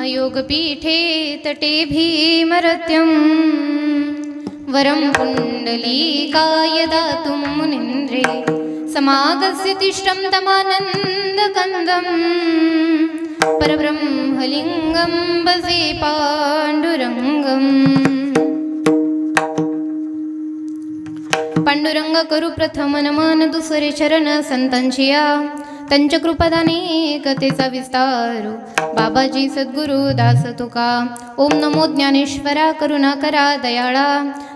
योगपीठे तटे भीमरत्यं वरं पुण्डलीकाय दातुं मुनीन्द्रे समागस्य तिष्ठं तमानन्दकन्दं परब्रह्मलिङ्गं भजे पाण्डुरङ्गम्। पांडुरंग करू प्रथम नमन दुसरे चरण संतांचिया त्यांच्या कृपादाने कथेचा विस्तार बाबाजी सद्गुरु दास तुका ओम नमो ज्ञानेश्वरा करुणा करा दयाळा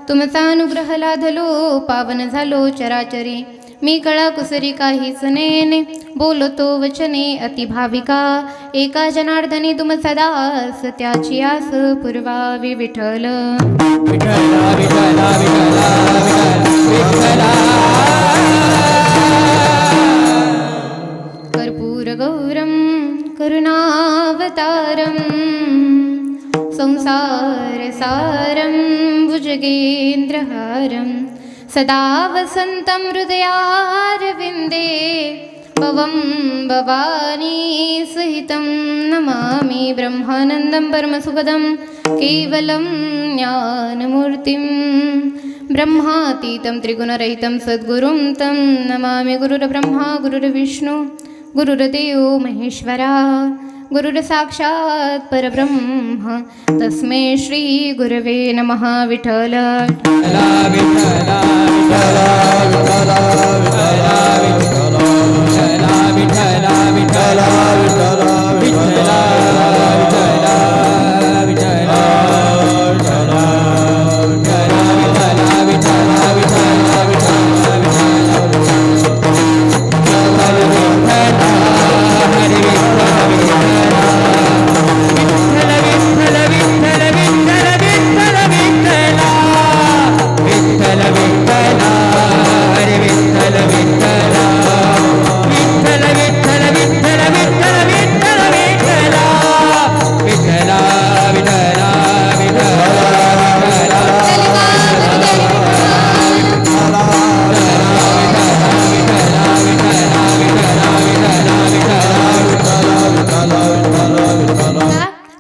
तुमचा अनुग्रह लाधलो पावन झालो चराचरी मी कळा कुसरी काहीच नेने बोलतो वचने अतिभाविका एका जनार्दनी तुमचा दास त्याची आस पुरवावी विठ्ठल विठ्ठला विठ्ठला विठ्ठला विठ्ठला कर्पूर गौरम करुणावतारम संसार सारम भुजगेंद्रहारम सदा वसंतं हृदयारविंदे भवं भवानी सहितं नमामि ब्रह्मानन्दं परमसुखदं केवलं ज्ञानमूर्तिं ब्रह्मातीतं त्रिगुणरहितं सद्गुरुं तं नमामि गुरुर्ब्रह्मा गुरुर्विष्णु गुरुर्देवो महेश्वरा गुरुर्साक्षात् परब्रह्म तस्मै श्री गुरवे नमः। विठ्ठल विठ्ठला विठ्ठला विठ्ठला विठ्ठला विठ्ठला विठ्ठला विठ्ठला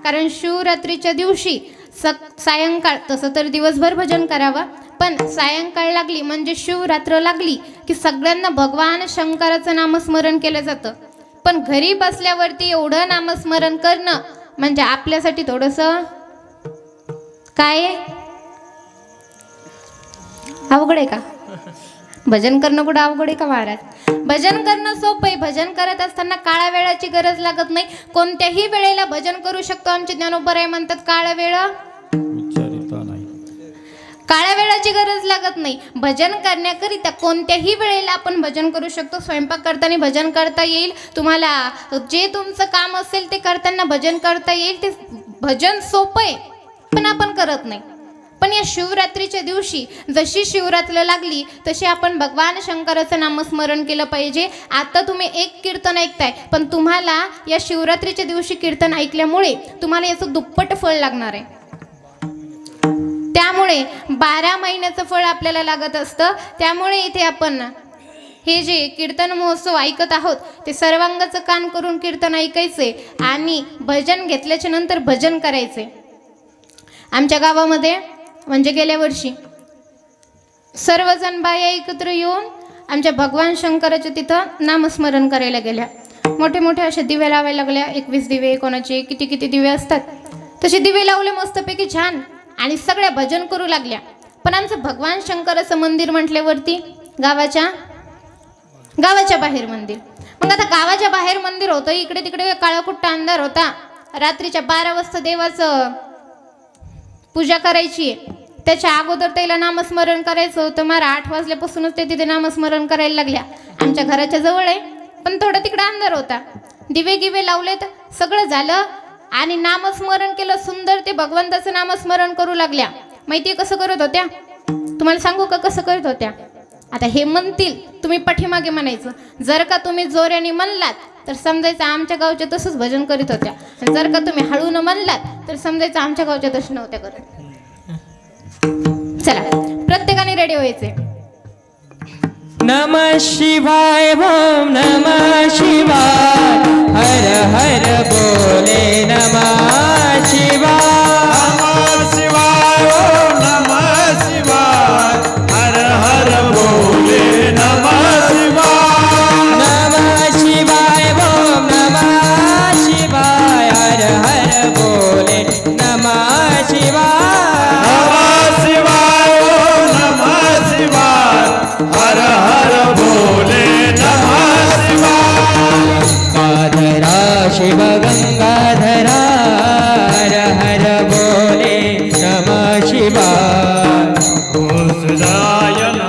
कारण शिवरात्रीच्या दिवशी सायंकाळ तसं तर दिवसभर भजन करावा पण सायंकाळ लागली म्हणजे शिवरात्र लागली की सगळ्यांना भगवान शंकराचं नामस्मरण केलं जातं पण घरी बसल्यावरती एवढं नामस्मरण करणं म्हणजे आपल्यासाठी थोडंसं काय अवघड आहे का? भजन करणं कुठं अवघड आहे का महाराज? भजन करणं सोपं आहे. भजन करत असताना काळा वेळाची गरज लागत नाही. कोणत्याही वेळेला भजन करू शकतो. आमचे ज्ञानोबराय म्हणतात काळा वेळ काळ्या वेळाची गरज लागत नाही. भजन करण्याकरिता कोणत्याही वेळेला आपण भजन करू शकतो. स्वयंपाक करताना भजन करता येईल. तुम्हाला जे तुमचं काम असेल ते करताना भजन करता येईल. ते भजन सोपं आहे पण आपण करत नाही. पण या शिवरात्रीच्या दिवशी जशी शिवरात्र लागली तशी आपण भगवान शंकराचं नामस्मरण केलं पाहिजे. आता तुम्ही एक कीर्तन ऐकताय पण तुम्हाला या शिवरात्रीच्या दिवशी कीर्तन ऐकल्यामुळे तुम्हाला याचं दुप्पट फळ लागणार आहे. त्यामुळे 12 महिन्याचं फळ आपल्याला लागत असतं. त्यामुळे इथे आपण हे जे कीर्तन महोत्सव ऐकत आहोत ते सर्वांगाचं कान करून कीर्तन ऐकायचे आणि भजन घेतल्याच्या नंतर भजन करायचे. आमच्या गावामध्ये म्हणजे गेल्या वर्षी सर्वजण बाया एकत्र येऊन आमच्या भगवान शंकराच्या तिथं नामस्मरण करायला गेल्या. मोठे मोठे असे दिवे लावायला लागल्या. 21 दिवे, कोणाचे किती किती दिवे असतात तसे दिवे लावले मस्तपैकी छान आणि सगळ्या भजन करू लागल्या. पण आमचं भगवान शंकराचं मंदिर म्हटल्यावरती गावाच्या बाहेर मंदिर. मग आता गावाच्या बाहेर मंदिर होतं. इकडे तिकडे काळाकुट्टा अंधार होता. रात्रीच्या 12 वाजता देवाचं पूजा करायची. त्याच्या अगोदर त्याला नामस्मरण करायचं होतं. मारा 8 वाजल्यापासूनच ते तिथे नामस्मरण करायला लागल्या. आमच्या घराच्या जवळ आहे पण थोडं तिकडे अंधार होता. दिवे गिवे लावलेत, सगळं झालं आणि नामस्मरण केलं सुंदर. ते भगवंताचं नामस्मरण करू लागल्या. माहिती कसं करत होत्या? तुम्हाला सांगू का कसं करत होत्या? आता हे म्हणतील तुम्ही पाठीमागे म्हणायचं. जर का तुम्ही जोऱ्याने म्हणलात तर समजायचं आमच्या गावच्या तसंच भजन करीत होत्या. जर का तुम्ही हळून म्हणलात तर समजायचं आमच्या गावच्या तसं नव्हत्या करत. चला प्रत्येकाने रेडी व्हायचे. नमः शिवाय ओम नमः शिवाय हर हर बोले नमः गंगाधरा हर हर बोले नमः शिवाय सुदायन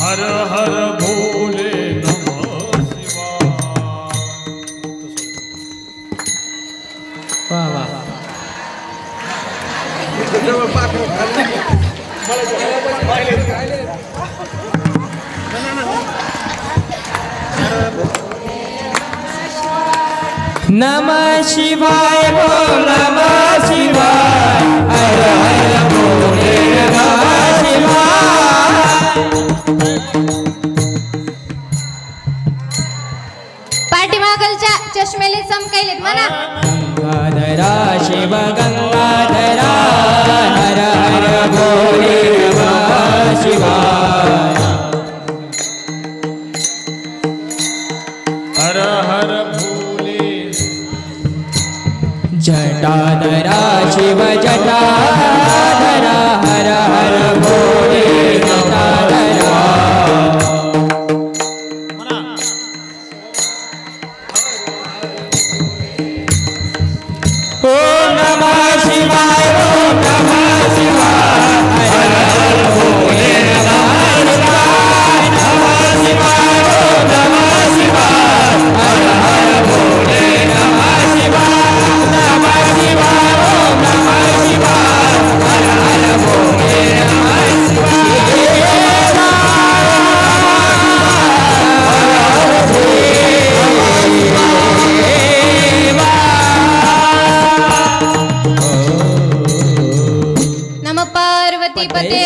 हर हर भोले नमः शिवाय. वा वा नमः शिवाय बोल नमः शिवाय हर हर बोले नमः शिवाय. पाठीमागलच्या चष्मेले चमकायलेत म्हणा. गंगाधरा शिव गंगाधरा हर हर बोले नमः शिवाय. हर हर भोले जटाधरा शिव जटाधरा हर हर बोले जटाधरा. ओम नमः शिवाय ओम नमः शिवाय हर हर भोले नमः शिवाय. नमः शिवाय ओम नमः शिवाय हर हर भोले नमः शिवाय. नमः शिवाय ओम नमः शिवाय हर हर भोले नमः नम पार्वती पते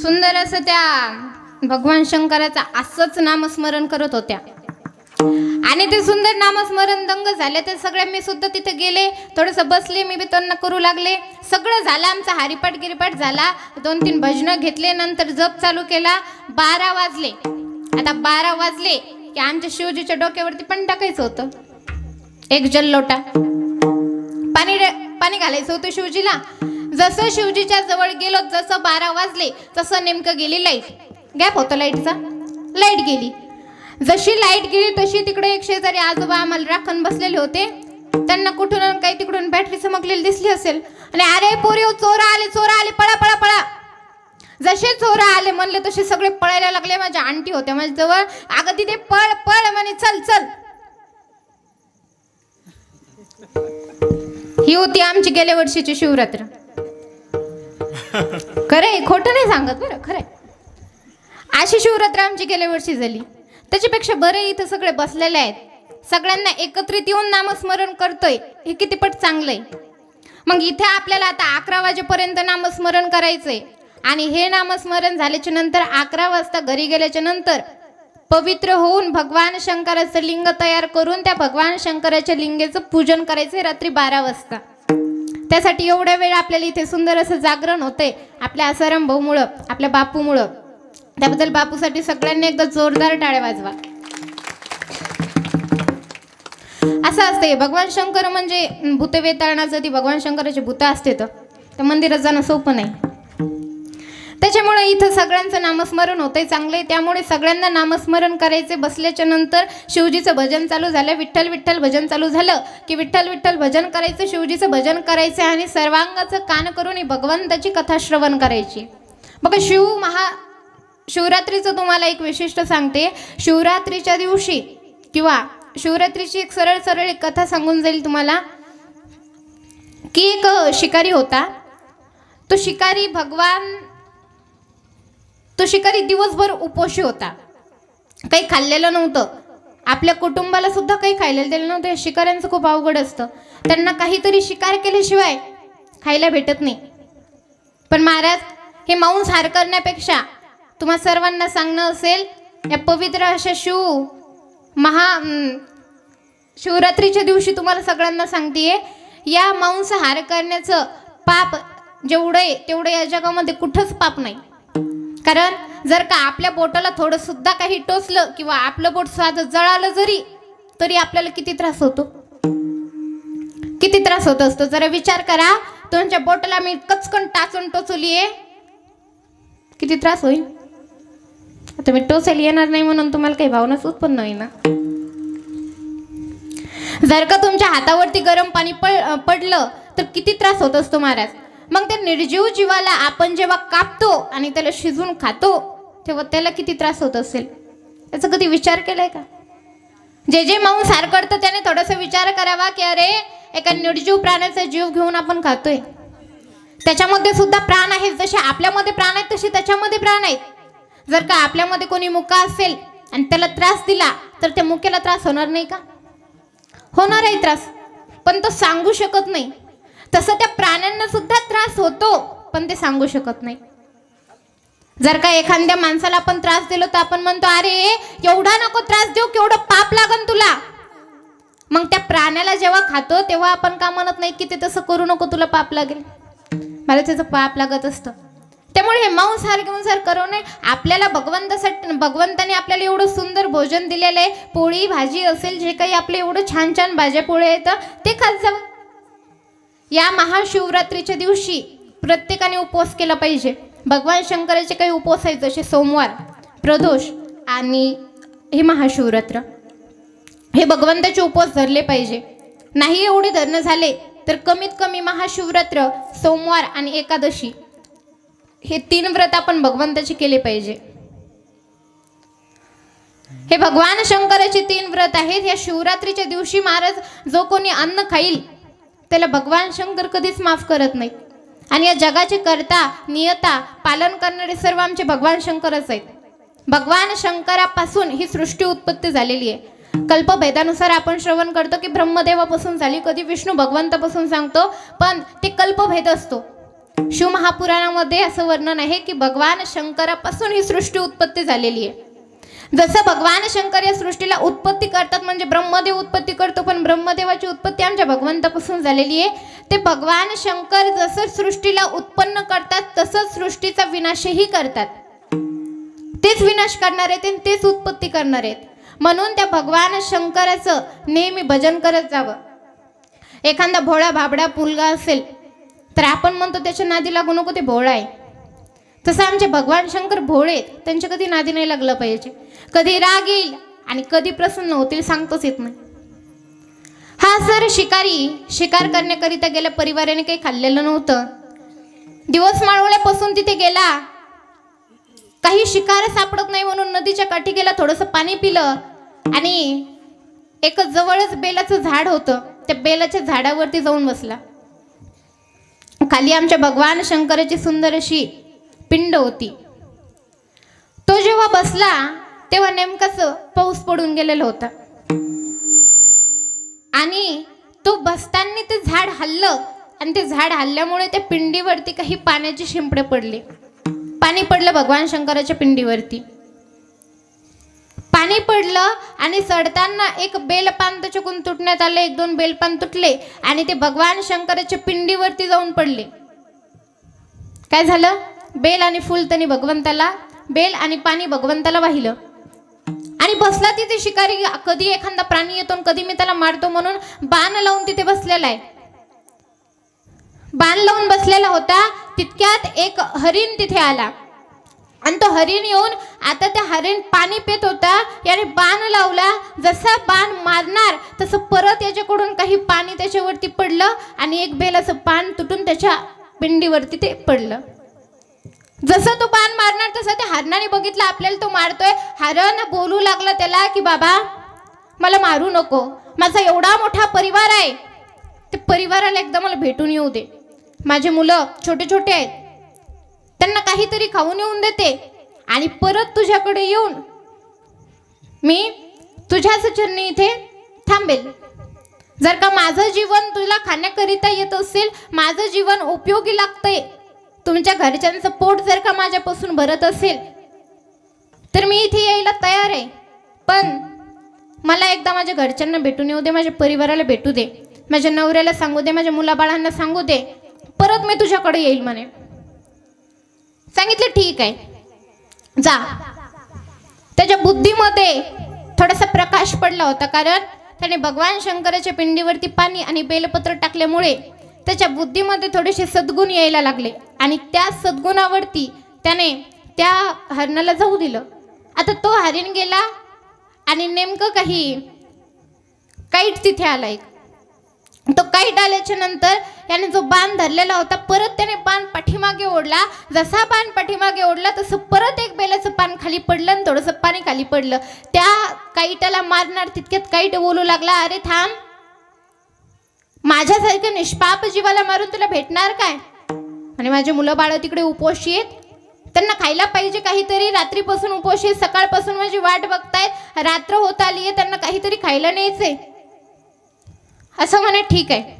सुंदर असं त्या भगवान शंकराचा असंच नामस्मरण करत होत्या. आणि ते सुंदर नामस्मरण दंग झाले. ते सगळे मी सुद्धा तिथे गेले, थोडंसं बसले, मी बी त्यांना करू लागले. सगळं झालं आमचा हरिपाठ गिरिपाठ झाला. 2-3 भजनं घेतले, नंतर जप चालू केला. 12 वाजले. आता 12 वाजले की आमच्या शिवजीच्या डोक्यावरती पण टाकायचं होतं एक जल्लोटा पाणी घालायचं होतं शिवजीला. जसं शिवजीच्या जवळ गेलो, जसं 12 वाजले तसं नेमकं गेली लाईट. गॅप होता लाईटचा, लाईट गेली. जशी लाईट गेली तशी तिकडे एक शेजारी आजोबा आम्हाला राखण बसलेले होते. त्यांना कुठून काही तिकडून बॅटरी चमकलेली दिसली असेल आणि अरे पोरी चोर आले पळा पळा पळा. जसे चोर आले म्हणले तसे सगळे पळायला लागले. माझ्या आंटी होत्या माझ्या जवळ. अगं तिथे पळ पळ म्हणे, चल चल. ही होती आमची गेल्या वर्षीची शिवरात्र. खरंय, खोटं नाही सांगत बरं, खरंय. अशी शिवरात्र आमची गेल्या वर्षी झाली. त्याच्यापेक्षा बरे इथं सगळे बसलेले आहेत, सगळ्यांना एकत्रित येऊन नामस्मरण करतोय, हे किती पट चांगलंय. मग इथे आपल्याला आता 11 वाजेपर्यंत नामस्मरण करायचंय. आणि हे नामस्मरण झाल्याच्या नंतर 11 वाजता घरी गेल्याच्या नंतर पवित्र होऊन भगवान शंकराचं लिंग तयार करून त्या भगवान शंकराच्या लिंगेचं पूजन करायचंय रात्री 12 वाजता. त्यासाठी एवढ्या वेळ आपल्याला इथे सुंदर असं जागरण होतंय आपल्या आसाराम भाऊमुळं, आपल्या बापूमुळं. त्याबद्दल बापूसाठी सगळ्यांनी एकदा जोरदार टाळ्या वाजवा. असं असते भगवान शंकर म्हणजे भूत वेताळणाचं. ती भगवान शंकराची भूत असते तर मंदिरात जाणं सोपं नाही. त्याच्यामुळे इथं सगळ्यांचं नामस्मरण होतंय चांगलंय. त्यामुळे सगळ्यांना नामस्मरण करायचे. बसल्याच्या नंतर शिवजीचं भजन चालू झालं, विठ्ठल विठ्ठल भजन चालू झालं की विठ्ठल विठ्ठल भजन करायचं, शिवजीचं भजन करायचं आणि सर्वांगाचं कान करून भगवंताची कथा श्रवण करायची. बघा शिवरात्रीचं तुम्हाला एक विशिष्ट सांगते. शिवरात्रीच्या दिवशी किंवा शिवरात्रीची एक सरळ सरळ कथा सांगून जाईल तुम्हाला की एक शिकारी होता. तो शिकारी दिवसभर उपोषी होता, काही खाल्लेलं नव्हतं. आपल्या कुटुंबाला सुद्धा काही खायला दिलं नव्हतं. शिकाऱ्यांचं खूप अवघड असतं, त्यांना काहीतरी शिकार केल्याशिवाय खायला भेटत नाही. पण महाराज हे मांसाहार करण्यापेक्षा तुम्हा सर्वांना सांगणं असेल, या पवित्र अशा शिवरात्रीच्या दिवशी तुम्हाला सगळ्यांना सांगतेय, या मांसाहार करण्याचं पाप जेवढं आहे तेवढं या जगामध्ये कुठंच पाप नाही. कारण जर का आपल्या बोटाला थोडं सुद्धा काही टोचलं किंवा आपलं बोट साधं जळालं जरी तरी आपल्याला किती त्रास होतो, किती त्रास होत असतो. जरा विचार करा, तुमच्या बोटाला मी कचकन टाचून टोचली आहे, किती त्रास होईल. तुम्ही टोचायला येणार नाही म्हणून तुम्हाला काही भावनाच उत्पन्न होईना. जर का तुमच्या हातावरती गरम पाणी पडलं तर किती त्रास होत असतो महाराज. मग त्या निर्जीव जीवाला आपण जेव्हा कापतो आणि त्याला शिजवून खातो तेव्हा त्याला किती त्रास होत असेल, याचा कधी विचार केलाय का? जे मांसाहार करतं त्याने थोडासा विचार करावा की अरे एका निर्जीव प्राण्याचा जीव घेऊन आपण खातोय, त्याच्यामध्ये सुद्धा प्राण आहेत. जसे आपल्यामध्ये प्राण आहेत तसे त्याच्यामध्ये प्राण आहेत. जर का आपल्यामध्ये कोणी मुका असेल आणि त्याला त्रास दिला तर त्या मुक्याला त्रास होणार नाही का? होणार आहे त्रास, पण तो सांगू शकत नाही. तसं त्या प्राण्यांना सुद्धा त्रास होतो पण ते सांगू शकत नाही. जर का एखाद्या माणसाला आपण त्रास दिलो तर आपण म्हणतो अरे एवढा नको त्रास देऊ, केवढं पाप लागन तुला. मग त्या प्राण्याला जेव्हा खातो तेव्हा आपण का म्हणत नाही की ते तसं करू नको, तुला पाप लागेल. मला त्याचं पाप लागत असतं. त्यामुळे हे मांसाहार करू नये. आपल्याला भगवंताने आपल्याला एवढं सुंदर भोजन दिलेलं आहे. पोळी भाजी असेल जे काही आपले एवढं छान छान भाज्या पोळ्या येतं ते खात जावं. या महाशिवरात्रीच्या दिवशी प्रत्येकाने उपवास केला पाहिजे. भगवान शंकराचे काही उपवास आहेत जसे सोमवार, प्रदोष आणि हे महाशिवरात्र, हे भगवंताचे उपवास धरले पाहिजे. नाही एवढे धरणं झाले तर कमीत कमी महाशिवरात्र, सोमवार आणि एकादशी हे 3 व्रत आपण भगवंताचे केले पाहिजे. हे भगवान शंकराचे 3 व्रत आहेत. या शिवरात्रीच्या दिवशी महाराज जो कोणी अन्न खाईल त्याला भगवान शंकर कधीच माफ करत नाहीत. आणि या जगाचे कर्ता नियता पालन करणारे सर्व आमचे भगवान शंकरच आहेत. भगवान शंकरापासून ही सृष्टी उत्पत्ती झालेली आहे. कल्पभेदानुसार आपण श्रवण करतो की ब्रह्मदेवापासून झाली, कधी विष्णू भगवंतापासून सांगतो, पण ते कल्पभेद असतो. शिवमहापुराणामध्ये असं वर्णन आहे की भगवान शंकरापासून ही सृष्टी उत्पत्ती झालेली आहे. जसं भगवान शंकर या सृष्टीला उत्पत्ती करतात म्हणजे ब्रह्मदेव उत्पत्ती करतो, पण ब्रह्मदेवाची उत्पत्ती आमच्या भगवंतापासून झालेली आहे. ते भगवान शंकर जसं सृष्टीला उत्पन्न करतात तसंच सृष्टीचा विनाशही करतात. तेच विनाश करणार आहेत आणि तेच उत्पत्ती करणार आहेत. म्हणून त्या भगवान शंकराचं नेहमी भजन करत जावं. एखादा भोळा भाबडा मुलगा असेल तर आपण म्हणतो त्याच्या नादी लागू नको, ते भोळा आहे. तसं आमचे भगवान शंकर भोळे आहेत, त्यांच्या कधी नादी नाही लागलं पाहिजे. कधी राग येईल आणि कधी प्रसन्न होतील सांगतोच येत नाही. हा सर शिकार करण्याकरिता गेल्या परिवाराने काही खाल्लेलं नव्हतं. दिवस माळवल्यापासून तिथे गेला, काही शिकार सापडत नाही म्हणून नदीच्या काठी गेला, थोडंसं पाणी पिलं आणि एक जवळच बेलाचं झाड होतं, त्या बेलाच्या झाडावरती जाऊन बसला. खाली आमच्या भगवान शंकराची सुंदर अशी पिंड होती. तो जेव्हा बसला तेव्हा नेमकाच पाऊस पडून गेलेला होता आणि तो बसताना ते झाड हललं आणि ते झाड हलल्यामुळे त्या पिंडीवरती काही पाण्याचे शिंपडे पडले. पाणी पडलं भगवान शंकराच्या पिंडीवरती. पाणी पडलं आणि चढताना एक बेलपान त्याच्याकडून तुटण्यात आलं. 1-2 बेलपान तुटले आणि ते भगवान शंकराच्या पिंडीवरती जाऊन पडले. काय झालं? बेल आणि फुल त्यांनी भगवंताला, बेल आणि पाणी भगवंताला वाहिलं आणि बसला तिथे शिकारी. कधी एखादा प्राणी येतो कधी मी त्याला मारतो म्हणून बाण लावून तिथे बसलेला आहे. बाण लावून बसलेला होता. तितक्यात एक हरिण तिथे आला आणि तो हरिण येऊन आता त्या हरिण पाणी पित होता. याने बाण लावला, जसा बाण मारणार तसं परत याच्याकडून काही पाणी त्याच्यावरती पडलं आणि एक बेलाचं पान तुटून त्याच्या पिंडीवरती ते पडलं. जसं तो बाण मारणार तसं त्या हरणाने बघितलं आपल्याला तो मारतोय. हरण बोलू लागला त्याला की बाबा मला मारू नको, माझा एवढा मोठा परिवार आहे, ते परिवाराला एकदा मला भेटून येऊ दे. माझे मुलं छोटे छोटे आहेत, त्यांना काहीतरी खाऊन येऊन देते आणि परत तुझ्याकडे येऊन मी तुझ्याच चरणी इथे थांबेल. जर का माझं जीवन तुला खाण्याकरिता येत असेल, माझं जीवन उपयोगी लागतंय, तुमच्या घरच्यांचं पोट जर का माझ्यापासून भरत असेल तर मी इथे यायला तयार आहे, पण मला एकदा माझ्या घरच्यांना भेटून येऊ दे, माझ्या परिवाराला भेटू दे, माझ्या नवऱ्याला सांगू दे, माझ्या मुलाबाळांना सांगू दे, परत मी तुझ्याकडे येईल म्हणे. सांगितलं ठीक आहे जा. त्याच्या बुद्धीमध्ये थोडासा प्रकाश पडला होता, कारण त्याने भगवान शंकराच्या पिंडीवरती पाणी आणि बेलपत्र टाकल्यामुळे त्याच्या बुद्धीमध्ये थोडेसे सद्गुण यायला लागले आणि त्या सद्गुणावरती त्याने त्या हरणाला जाऊ दिलं आता तो हरिण गेला आणि नेमकं काही काईट तिथे आला एक. तो काईट आल्याच्या नंतर याने जो बाण धरलेला होता परत त्याने बाण पाठीमागे ओढला. जसा बाण पाठीमागे ओढला तसं परत एक बेलाचं पान खाली पडलं आणि थोडंसं पाणी खाली पडलं. त्या काईटाला मारणार तितक्यात काईट बोलू लागला, अरे थांब, माझ्यासारख्या निष्पाप जीवाला मारून तुला भेटणार काय? आणि माझे मुलं बाळ तिकडे उपोषी आहेत, त्यांना खायला पाहिजे काहीतरी, रात्रीपासून उपोषी आहेत, सकाळपासून माझी वाट बघतायत, रात्र होत आली आहे, त्यांना काहीतरी खायला न्यायचंय. असं म्हणे, ठीक आहे,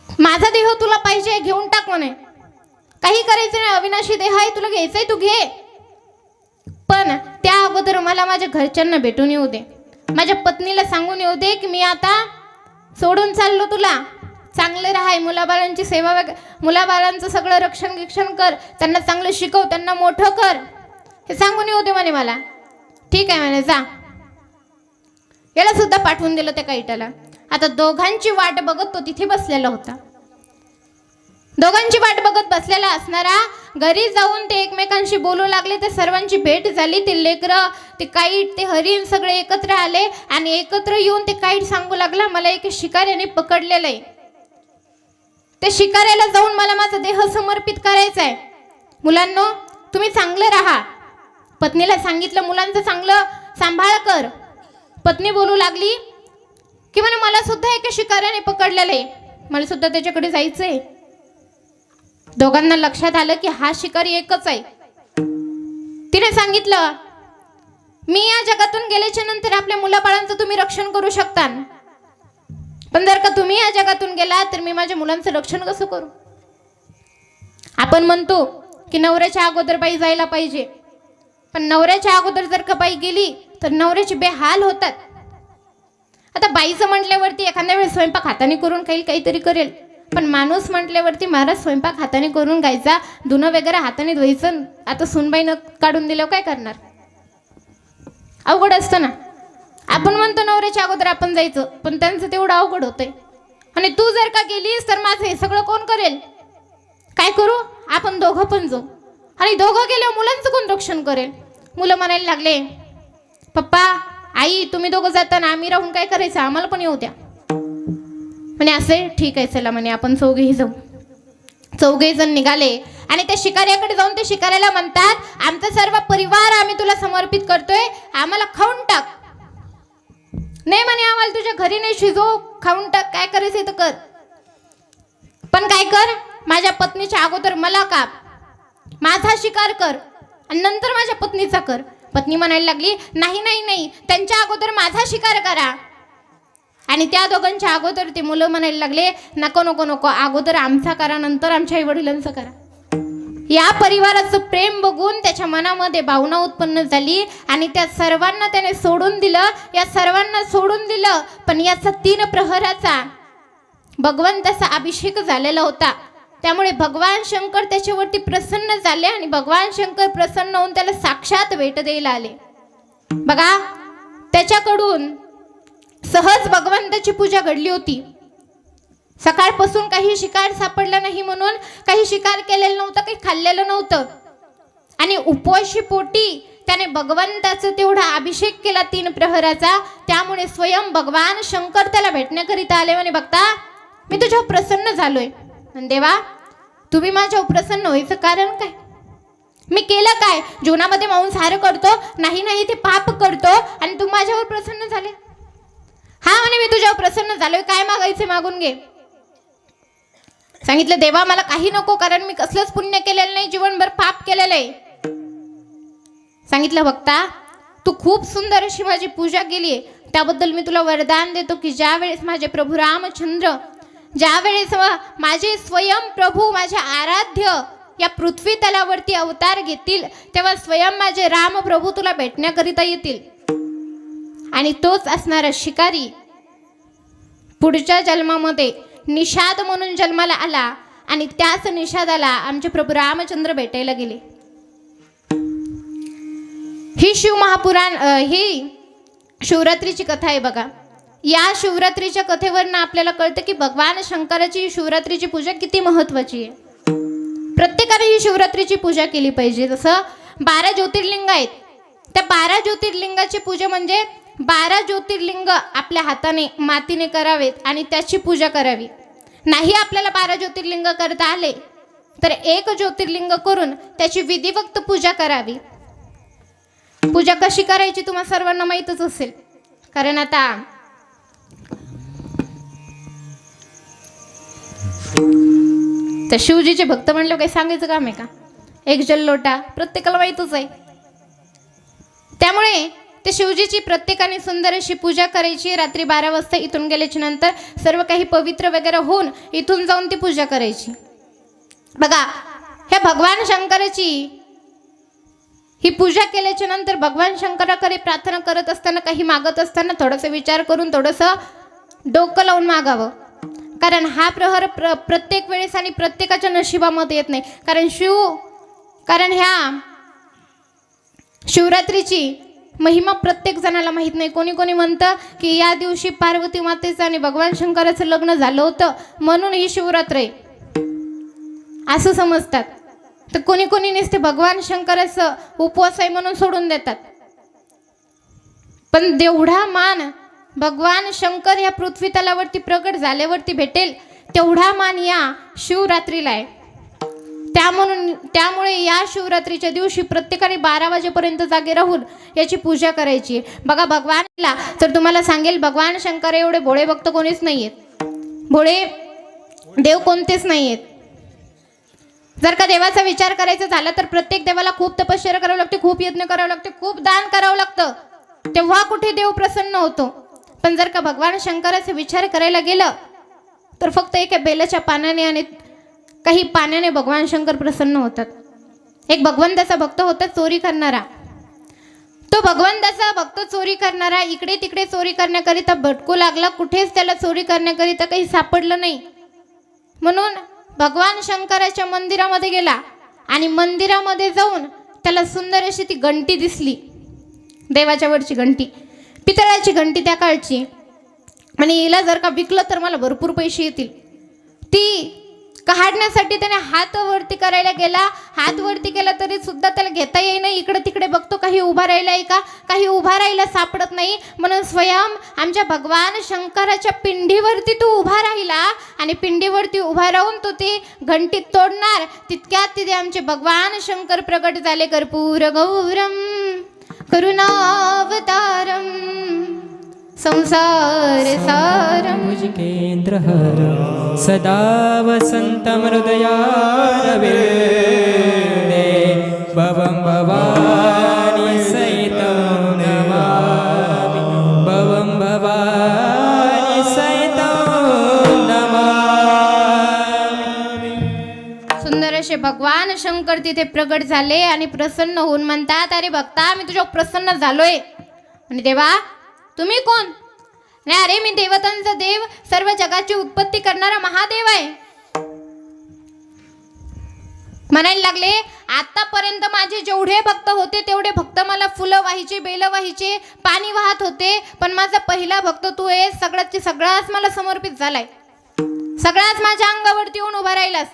माझा देह तुला पाहिजे, घेऊन टाक म्हणे, काही करायचं नाही, अविनाशी देह आहे, तुला घ्यायचंय तू घे, पण त्या अगोदर मला माझ्या घरच्यांना भेटून येऊ दे, माझ्या पत्नीला सांगून येऊ दे की मी आता सोडून चाललो तुला, चांगले राहाय, मुलाबाळांची सेवा, मुलाबाळांचं सगळं रक्षण कर, त्यांना चांगलं शिकव, त्यांना मोठं कर, हे सांगून येऊ दे म्हणे मला. ठीक आहे म्हणे, जा. याला सुद्धा पाठवून दिलं त्या काईटाला. आता दोघांची वाट बघत तो तिथे बसलेला होता. दोघांची वाट बघत बसलेला असणारा घरी जाऊन ते एकमेकांशी बोलू लागले. ते सर्वांची भेट झाली. ते लेकरं, ते काईट, ते हरिण सगळे एकत्र आले आणि एकत्र येऊन ते काईट सांगू लागला, मला एक शिकाऱ्याने पकडलेलं आहे, त्या शिकाऱ्याला जाऊन मला माझा देह समर्पित करायचा आहे. मुलांनो, तुम्ही चांगलं राहा. पत्नीला सांगितलं, मुलांचं चांगलं सांभाळ कर. पत्नी बोलू लागली की म्हणे मला सुद्धा एका शिकाऱ्याने पकडलेलं आहे, मला सुद्धा त्याच्याकडे जायचंय. दोघांना लक्षात आलं की हा शिकारी एकच आहे. तिने सांगितलं, मी या जगातून गेल्याच्या नंतर आपल्या मुलाबाळांचं तुम्ही रक्षण करू शकता, पण जर का तुम्ही या जगातून गेला तर मी माझ्या मुलांचं रक्षण कसं करू? आपण म्हणतो की नवऱ्याच्या अगोदर बाई जायला पाहिजे, पण नवऱ्याच्या अगोदर जर का बाई गेली तर नवऱ्याचे बेहाल होतात. आता बाईचं म्हटल्यावरती एखाद्या वेळेस स्वयंपाक हाताने करून खाईल, काहीतरी करेल, पण माणूस म्हटल्यावरती महाराज स्वयंपाक हाताने करून खायचा, धुणं वगैरे हाताने धुवायचं. आता सुनबाईनं काढून दिल्यावर काय करणार? अवघड असतं ना. आपण म्हणतो नवऱ्याच्या अगोदर आपण जायचं, पण त्यांचं तेवढं अवघड होतंय. आणि तू जर का गेलीस तर माझं हे सगळं कोण करेल? काय करू? आपण दोघं पण जाऊ, आणि दोघं गेल्यावर मुलांचं कोण रक्षण करेल? मुलं म्हणायला लागले, पप्पा, आई, तुम्ही दोघं जाताना आम्ही राहून काय करायचं, आम्हाला पण येऊ द्या. म्हणे असे, ठीक आहे, चला म्हणे आपण चौघेही जाऊ. चौघे जण निघाले आणि त्या शिकाऱ्याकडे जाऊन ते शिकाऱ्याला म्हणतात, आमचा सर्व परिवार आम्ही तुला समर्पित करतोय, आम्हाला खाऊन टाक. नाही म्हणे, आम्हाला तुझ्या घरी नाही, शिजव, खाऊन टाक, काय करायचं तर कर, पण काय कर, माझ्या पत्नीच्या अगोदर मला काप, माझा शिकार कर आणि नंतर माझ्या पत्नीचा कर. पत्नी म्हणायला लागली, नाही नाही नाही, त्यांच्या अगोदर माझा शिकार करा. आणि त्या दोघांच्या अगोदर ते मुलं म्हणायला लागले, नको नको नको, अगोदर आमचा करा, नंतर आमच्या आई वडिलांचं करा. या परिवाराचं प्रेम बघून त्याच्या मनामध्ये भावना उत्पन्न झाली आणि त्या सर्वांना त्याने सोडून दिलं, या सर्वांना सोडून दिलं. पण याचा 3 प्रहराचा भगवंताचा अभिषेक झालेला होता, त्यामुळे भगवान शंकर त्याच्यावरती प्रसन्न झाले आणि भगवान शंकर प्रसन्न होऊन त्याला साक्षात भेट द्यायला आले. बघा, त्याच्याकडून सहज भगवंताची पूजा घडली होती. सकाळपासून काही शिकार सापडला नाही म्हणून काही शिकार केलेलं नव्हतं, काही खाल्लेलं नव्हतं, आणि उपवाशी पोटी त्याने भगवंताचा तेवढा अभिषेक केला 3 प्रहराचा. त्यामुळे स्वयं भगवान शंकर त्याला भेटण्याकरिता आले. म्हणे, बघता, मी तुझ्यावर प्रसन्न झालोय. देवा, तुम्ही माझ्यावर प्रसन्न व्हायचं कारण काय? मी केलं काय? जीवनामध्ये मांसाहार करतो, नाही नाही ते पाप करतो, आणि तू माझ्यावर प्रसन्न झाले? हा म्हणे, मी तुझ्यावर प्रसन्न झालोय, काय मागायचे मागून घे. सांगितलं, देवा मला काही नको, कारण मी कसलंच पुण्य केलेलं नाही, जीवनभर पाप केलेलं आहे. सांगितलं, बघता, तू खूप सुंदर अशी माझी पूजा केली, त्याबद्दल मी तुला वरदान देतो की ज्या वेळेस माझे प्रभू रामचंद्र, ज्या वेळेस माझे स्वयं प्रभू, माझे आराध्य या पृथ्वी तलावरती अवतार घेतील, तेव्हा स्वयं माझे राम प्रभू तुला भेटण्याकरिता येतील. आणि तोच असणारा शिकारी पुढच्या जन्मामध्ये निषाद म्हणून जन्माला आला, आणि त्याच निषादाला आमचे प्रभू रामचंद्र भेटायला गेले. ही शिवमहापुराण, ही शिवरात्रीची कथा आहे. बघा, या शिवरात्रीच्या कथेवरनं आपल्याला कळतं की भगवान शंकराची शिवरात्रीची पूजा किती महत्त्वाची आहे. प्रत्येकाने ही शिवरात्रीची पूजा केली पाहिजे. जसं 12 ज्योतिर्लिंग आहेत. त्या 12 ज्योतिर्लिंगाची पूजा म्हणजे 12 ज्योतिर्लिंग आपल्या हाताने मातीने करावेत आणि त्याची पूजा करावी. नाही आपल्याला 12 ज्योतिर्लिंग करता आले तर एक ज्योतिर्लिंग करून त्याची विधिवक्त पूजा करावी. पूजा कशी करायची तुम्हाला सर्वांना माहीतच असेल, कारण आता तर शिवजीचे भक्त म्हणलं काही सांगायचं काम आहे का? एक जल्लोटा प्रत्येकाला माहीतच आहे. त्यामुळे ते शिवजीची प्रत्येकाने सुंदर अशी पूजा करायची. रात्री 12 वाजता इथून गेल्याच्या नंतर सर्व काही पवित्र वगैरे होऊन इथून जाऊन ती पूजा करायची. बघा, ह्या भगवान शंकराची ही पूजा केल्याच्या नंतर भगवान शंकराकडे प्रार्थना करत असताना, काही मागत असताना थोडासा विचार करून थोडंसं डोकं लावून मागावं. कारण हा प्रहर प्रत्येक वेळेस आणि प्रत्येकाच्या नशिबामध्ये येत नाही. कारण ह्या शिवरात्रीची महिमा प्रत्येक जणाला माहीत नाही. कोणी कोणी म्हणतं की या दिवशी पार्वती मातेचं आणि भगवान शंकराचं लग्न झालं होतं म्हणून ही शिवरात्र आहे असं समजतात. तर कोणी कोणी नुसते भगवान शंकराचं उपवास आहे म्हणून सोडून देतात. पण देवढा मान भगवान शंकर ह्या पृथ्वी तलावरती प्रकट झाल्यावरती भेटेल तेवढा मान या शिवरात्रीला आहे. त्यामुळे या शिवरात्रीच्या दिवशी प्रत्येकाने 12 वाजेपर्यंत जागे राहून याची पूजा करायची. बघा, भगवानला तर तुम्हाला सांगेल, भगवान शंकर एवढे भोळे भक्त कोणीच नाही आहेत. भोळे देव कोणतेच नाही आहेत. जर का देवाचा विचार करायचा झाला तर प्रत्येक देवाला खूप तपश्चर्या करावं लागते, खूप यज्ञ करावं लागते, खूप दान करावं लागतं, तेव्हा कुठे देव प्रसन्न होतो. पण जर का भगवान शंकराचा विचार करायला गेलं तर फक्त एका बेलाच्या पानाने आणि काही पाण्याने भगवान शंकर प्रसन्न होतात. एक भगवंताचा भक्त होता चोरी करणारा. तो भगवंताचा भक्त चोरी करणारा इकडे तिकडे चोरी करण्याकरिता भटकू लागला. कुठेच त्याला चोरी करण्याकरिता काही सापडलं नाही. म्हणून भगवान शंकराच्या मंदिरामध्ये गेला आणि मंदिरामध्ये जाऊन त्याला सुंदर अशी ती घंटी दिसली, देवाच्या वरची घंटी, पितळाची घंटी त्या काळची. आणि हिला जर का विकलं तर मला भरपूर पैसे येतील. ती काढण्यासाठी त्याने हात वरती करायला गेला. हात वरती केला तरी सुद्धा त्याला घेता येईना. इकडे तिकडे बघतो काही उभा राहिला आहे का, काही उभा राहायला सापडत नाही. म्हणून स्वयं आमच्या भगवान शंकराच्या पिंडीवरती तो उभा राहिला आणि पिंडीवरती उभा राहून तो ती घंटी तोडणार तितक्यात तिथे आमचे भगवान शंकर प्रकट झाले. कर्पूर गौरम करुणावतारम संसार सारम भुजगेन्द्रहर सदा वसन्तं हृदयारविन्दे भवं भवानी सहितं नमामि भवं भवानी सहितं नमामि. सुंदर असे भगवान शंकर तिथे प्रगट झाले आणि प्रसन्न होऊन म्हणतात, अरे भक्ता, मी तुझ्या प्रसन्न झालोय. आणि देवा, तुम्ही कोण? नाही, अरे मी देवतांचा देव, सर्व जगाची उत्पत्ती करणारा महादेव आहे. म्हणायला लागले, आतापर्यंत माझे जेवढे भक्त होते तेवढे भक्त मला फुलं वाहिचे, बेलं वाहिचे, पाणी वाहत होते, पण माझा पहिला भक्त तू आहे. सगळाच मला समर्पित झालाय, सगळाच माझ्या अंगावरती येऊन उभा राहिलास.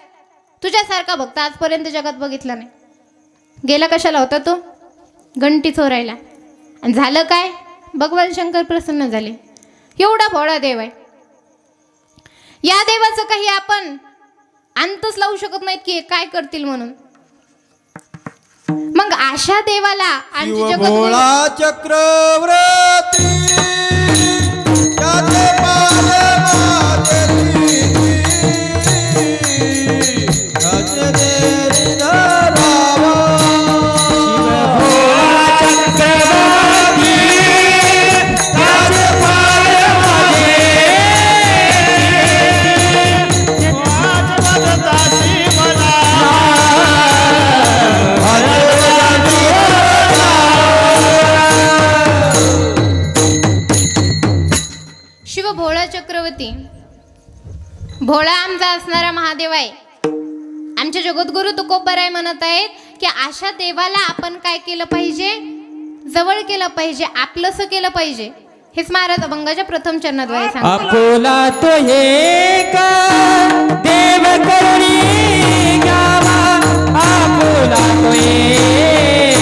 तुझ्यासारखा भक्त आजपर्यंत जगात बघितला नाही. गेला कशाला होता तो? घंटी चोरायला. आणि झालं काय? भगवान शंकर प्रसन्न झाले. एवढा भोळा देव आहे. या देवाचं काही आपण अंतच लावू शकत नाहीत की काय करतील म्हणून. मग अशा देवाला आमची जगद्गुरु चक्रवर्ती त्याचे पाय माझे त्याचे देरी धरावा. भोळा चक्रवर्ती, भोळा आमचा असणारा महादेव आहे. आमचे जगद्गुरु तुकोबराय म्हणत आहेत की अशा देवाला आपण काय केलं पाहिजे? जवळ केलं पाहिजे, आपलंसं केलं पाहिजे. हेच महाराज अभंगाच्या प्रथम चरणाद्वारे सांगतात. आपुला तो एक देव करुणी घ्यावा, आपुला तो एक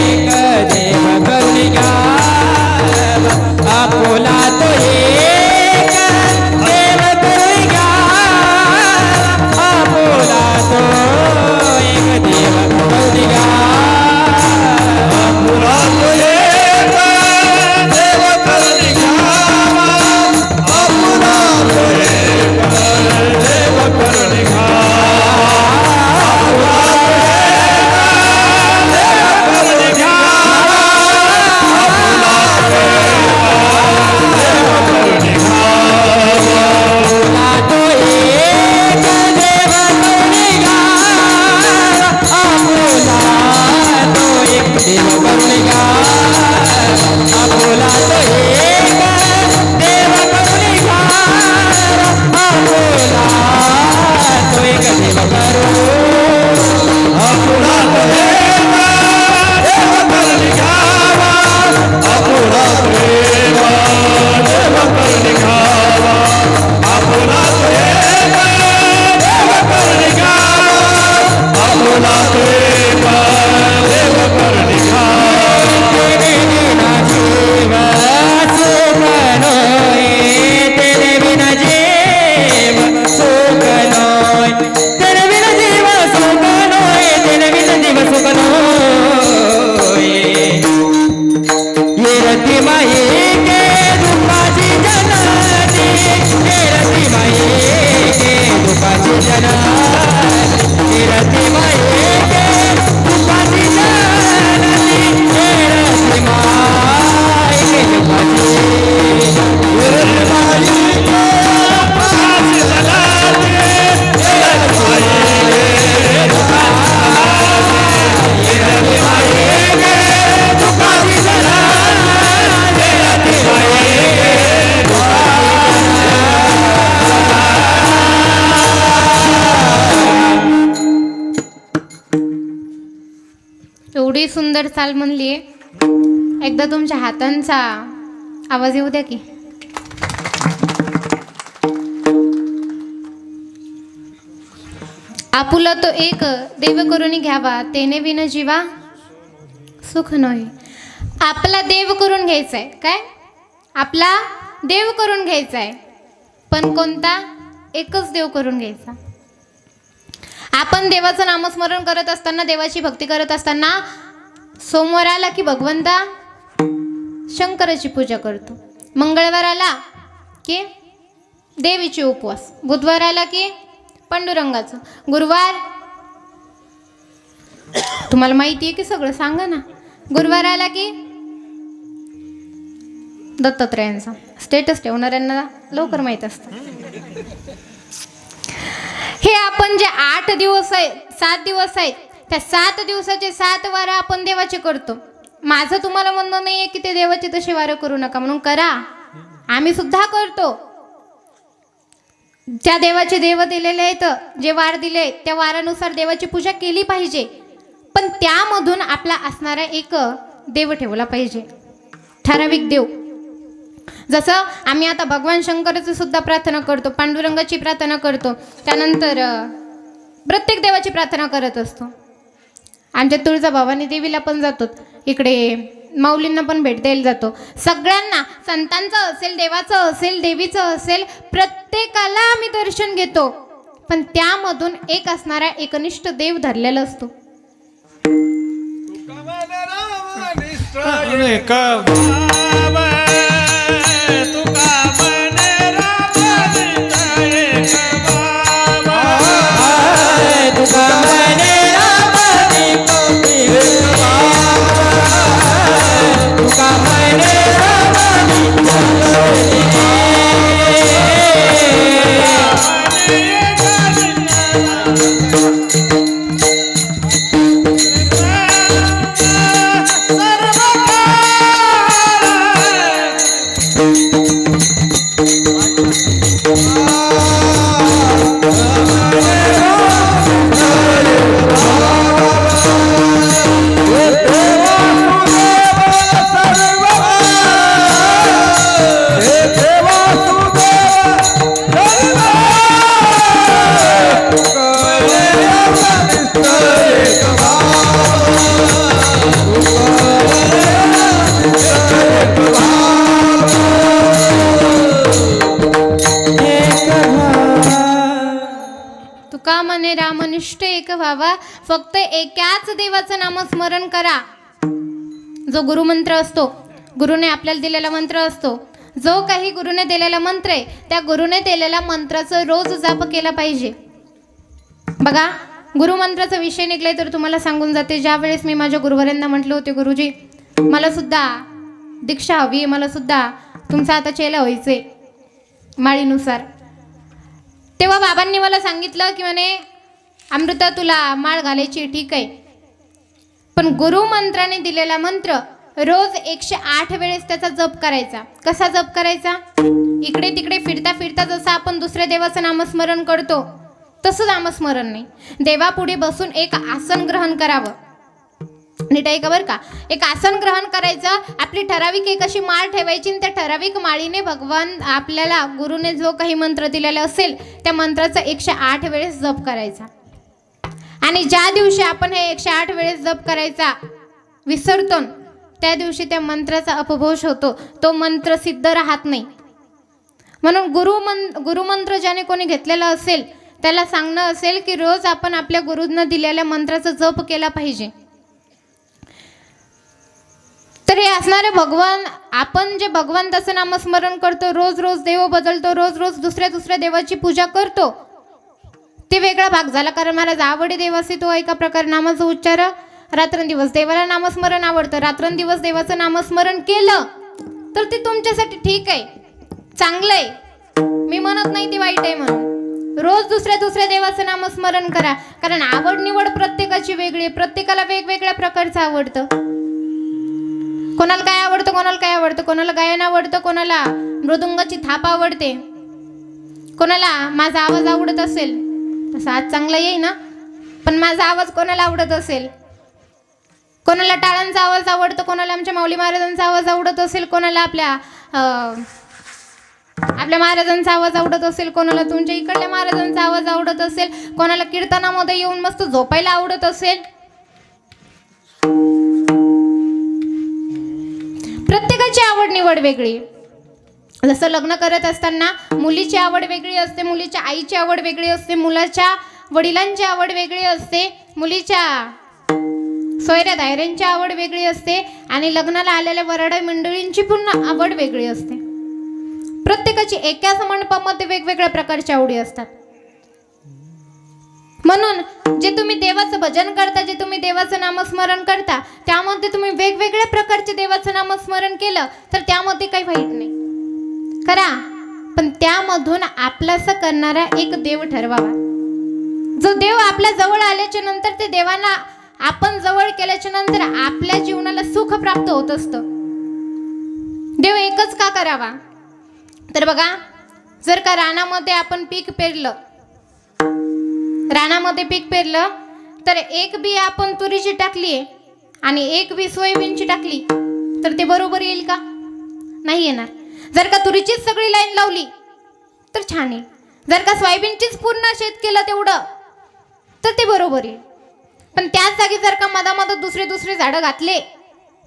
सुंदर चाल म्हणली. एकदा तुमच्या हातांचा आवाज येऊ द्या की. आपुला तो एक देव करून घ्यावा, तेने विन जीवा सुख नये. आपला देव करून घ्यायचा आहे. काय? आपला देव करून घ्यायचा आहे. पण कोणता? एकच देव करून घ्यायचा. आपण देवाचं नामस्मरण करत असताना, देवाची भक्ती करत असताना सोमवार आला की भगवंता शंकराची पूजा करतो. मंगळवार आला की देवीचे उपवास. बुधवार आला की पांडुरंगाचं. गुरुवार तुम्हाला माहिती आहे की सगळं सांगा ना. गुरुवार आला की दत्तात्रयांचा. स्टेटस ठेवणाऱ्यांना लवकर माहीत असतं. हे आपण जे 8 दिवस आहेत, 7 दिवस आहेत, त्या 7 दिवसाचे 7 वारं आपण देवाचे करतो. माझं तुम्हाला म्हणणं नाही आहे की ते देवाचे तसे वारं करू नका, म्हणून करा. आम्ही सुद्धा करतो. ज्या देवाचे देव दिलेले आहेत, जे वार दिले त्या वारानुसार देवाची पूजा केली पाहिजे. पण त्यामधून आपला असणारा एक देव ठेवला पाहिजे, ठराविक देव. जसं आम्ही आता भगवान शंकराची सुद्धा प्रार्थना करतो, पांडुरंगाची प्रार्थना करतो, त्यानंतर प्रत्येक देवाची प्रार्थना करत असतो. आमच्या तुळजाभवानी देवीला पण जातो, इकडे माऊलींना पण भेट द्यायला जातो. सगळ्यांना, संतांचं असेल, देवाचं असेल, देवीचं असेल, प्रत्येकाला आम्ही दर्शन घेतो. पण त्यामधून एक असणारा एकनिष्ठ देव धरलेला असतो. तुका म्हणे रामनिष्ठ एक व्हावा, फक्त एकाच देवाचं नामस्मरण करा. जो गुरुमंत्र असतो, गुरुने आपल्याला दिलेला मंत्र असतो, जो काही गुरुने दिलेला मंत्र आहे, त्या गुरुने दिलेल्या मंत्राचं रोज जाप केला पाहिजे. बघा, गुरुमंत्राचा विषय निघलाय तर तुम्हाला सांगून जाते. ज्या वेळेस मी माझ्या गुरुवरांना म्हटलं होते, गुरुजी मला सुद्धा दीक्षा हवी, मला सुद्धा तुमचा आता चेला व्हायचे माळीनुसार, तेव्हा बाबांनी मला सांगितलं की म्हणे अमृता तुला माळ घालायची ठीक आहे, पण गुरुमंत्राने दिलेला मंत्र रोज 108 वेळेस त्याचा जप करायचा. कसा जप करायचा? इकडे तिकडे फिरता फिरता जसं आपण दुसऱ्या देवाचं नामस्मरण करतो तसं नामस्मरण नाही. देवापुढे बसून एक आसन ग्रहण करावं. नीट आहे का बरं का? एक आसन ग्रहण करायचं, आपली ठराविक एक अशी माळ ठेवायची, आणि त्या ठराविक माळीने भगवान आपल्याला गुरुने जो काही मंत्र दिलेला असेल त्या मंत्राचा 108 वेळेस जप करायचा. आणि ज्या दिवशी आपण हे 108 वेळेस जप करायचा विसरतो, त्या दिवशी त्या मंत्राचा अपभ्रंश होतो, तो मंत्र सिद्ध राहत नाही. म्हणून गुरुमंत्र ज्याने कोणी घेतलेला असेल त्याला सांगणं असेल की रोज आपण आपल्या गुरूंना दिलेल्या मंत्राचा जप केला पाहिजे. तर हे असणारे भगवान, आपण जे भगवंताचं नामस्मरण करतो, रोज रोज देव बदलतो, रोज रोज दुसऱ्या देवाची पूजा करतो, ते वेगळा भाग झाला. कारण मला आवडे देवाचे तो एका प्रकार नामाचा उच्चार रात्रंदिवस. देवाला नामस्मरण आवडतं, रात्रंदिवस देवाचं नामस्मरण केलं तर ते तुमच्यासाठी ठीक आहे, चांगलं आहे. मी म्हणत नाही ती वाईट आहे म्हणून. रोज दुसऱ्या देवाचं नामस्मरण करा, कारण आवड निवड प्रत्येकाची वेगळी आहे. प्रत्येकाला वेगवेगळ्या प्रकारचं आवडतं. कोणाला काय आवडतं, कोणाला गायन आवडतं, कोणाला मृदुंगाची थाप आवडते, कोणाला माझा आवाज आवडत असेल. तसा आज चांगला येई ना, पण माझा आवाज कोणाला आवडत असेल, कोणाला टाळांचा आवाज आवडतो, कोणाला आमच्या माऊली महाराजांचा आवाज आवडत असेल, कोणाला आपल्या महाराजांचा आवाज आवडत असेल, कोणाला तुमच्या इकडल्या महाराजांचा आवाज आवडत असेल, कोणाला कीर्तनामध्ये येऊन मस्त झोपायला आवडत असेल. प्रत्येकाची आवड निवड वेगळी. जसं लग्न करत असताना मुलीची आवड वेगळी असते, मुलीच्या आईची आवड वेगळी असते, मुलाच्या वडिलांची आवड वेगळी असते, मुलीच्या सोयऱ्या दायऱ्यांची आवड वेगळी असते आणि लग्नाला आलेल्या वराडा मंडळींची पुन्हा आवड वेगळी असते. प्रत्येकाची एकाच मंडपामध्ये वेगवेगळ्या प्रकारच्या आवडी असतात. म्हणून जे तुम्ही देवाचं भजन करता, जे तुम्ही देवाचं नामस्मरण करता, त्यामध्ये तुम्ही वेगवेगळ्या प्रकारचे देवाचं नामस्मरण केलं तर त्यामध्ये काही वाईट नाही खरा. पण त्यामधून आपलासा करणारा एक देव ठरवावा. जो देव आपल्या जवळ आल्याच्या नंतर ते देवाला आपण जवळ केल्याच्या नंतर आपल्या जीवनाला सुख प्राप्त होत असतं. देव एकच का करावा तर बघा, जर का रानामध्ये आपण पीक पेरलं, रानामध्ये पीक पेरलं तर एक बी आपण तुरीची टाकली आणि एक बी सोयाबीनची टाकली तर ते बरोबर येईल का? नाही येणार. जर का तुरीचीच सगळी लाईन लावली तर छान येईल. जर का सोयाबीनचीच पूर्ण शेत केलं तेवढं तर ते बरोबर येईल. पण त्याच जागी जर का मधामध्ये दुसरे झाडं घातले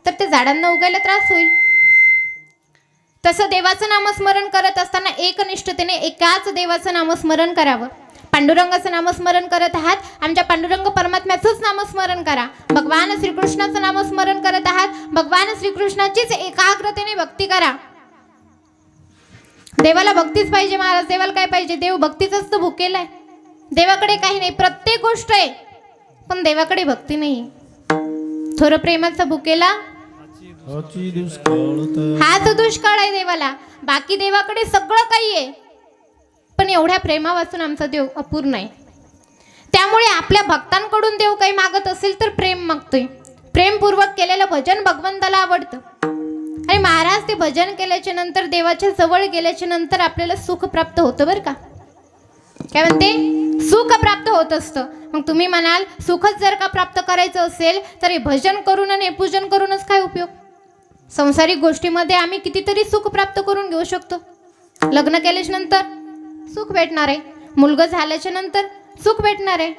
तर ते झाडांना उगायला त्रास होईल. तसं देवाचं नामस्मरण करत असताना एकनिष्ठतेने एकाच देवाचं नामस्मरण करावं. पांडुरंगाचं नामस्मरण करत आहात, आमच्या पांडुरंग परमात्म्याचंच नामस्मरण करा. भगवान श्रीकृष्णाचं नामस्मरण करत आहात, भगवान श्रीकृष्णाचीच एकाग्रतेने भक्ती करा. देवाला भक्तीच पाहिजे महाराज. देवाला काय पाहिजे? देव भक्तीचाच तर भुकेला आहे. देवाकडे काही नाही, प्रत्येक गोष्ट आहे पण देवाकडे भक्ती नाही. थोर प्रेमाचा भुकेला हाच दुष्काळ आहे देवाला. बाकी देवाकडे सगळं काही आहे पण एवढ्या प्रेमापासून आमचा देव अपूर्ण आहे. त्यामुळे आपल्या भक्तांकडून देव काही मागत असेल तर प्रेम मागतोय. प्रेमपूर्वक केलेलं भजन भगवंताला आवडतं आणि महाराज ते भजन केल्याच्या नंतर, देवाच्या जवळ गेल्याच्या नंतर आपल्याला सुख प्राप्त होतं बरं का. काय म्हणते? सुख प्राप्त होत असतं. मग तुम्ही म्हणाल सुखच जर का प्राप्त करायचं असेल तर हे भजन करून आणि पूजन करूनच काय उपयोग? संसारिक गोष्टीमध्ये आम्ही कितीतरी सुख प्राप्त करून घेऊ शकतो. लग्न केल्याच्या नंतर सुख भेटणार आहे, मुलगा झाल्याच्या नंतर सुख भेटणार आहे,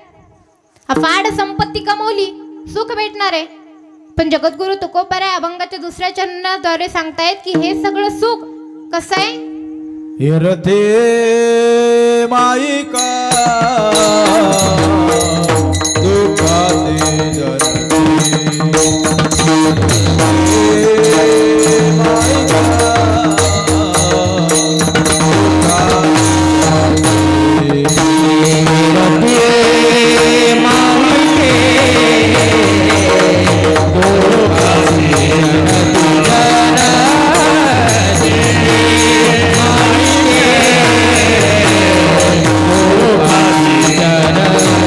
अफाट संपत्ती कमवली सुख भेटणार आहे. पण जगद्गुरु तुकोबाराय अभंगाच्या दुसऱ्या चरणाद्वारे सांगतायत की हे सगळं सुख कसं आहे? हिरथे माईका दुखाते जरते माईका जन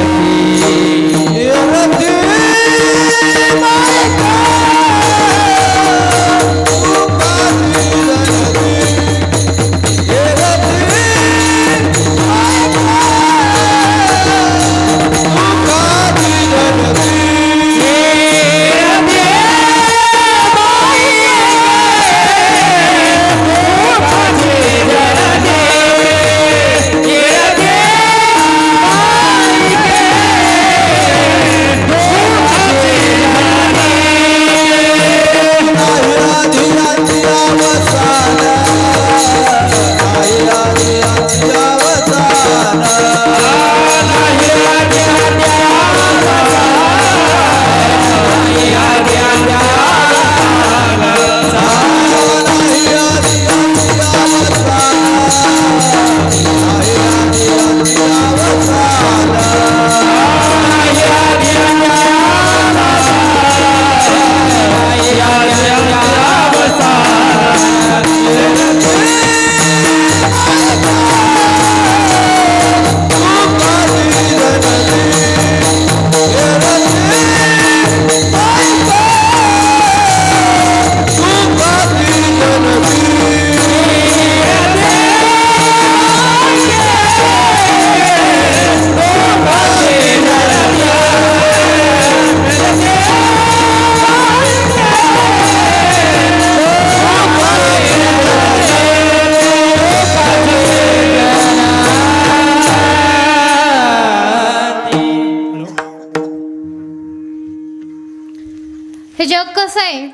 आहे,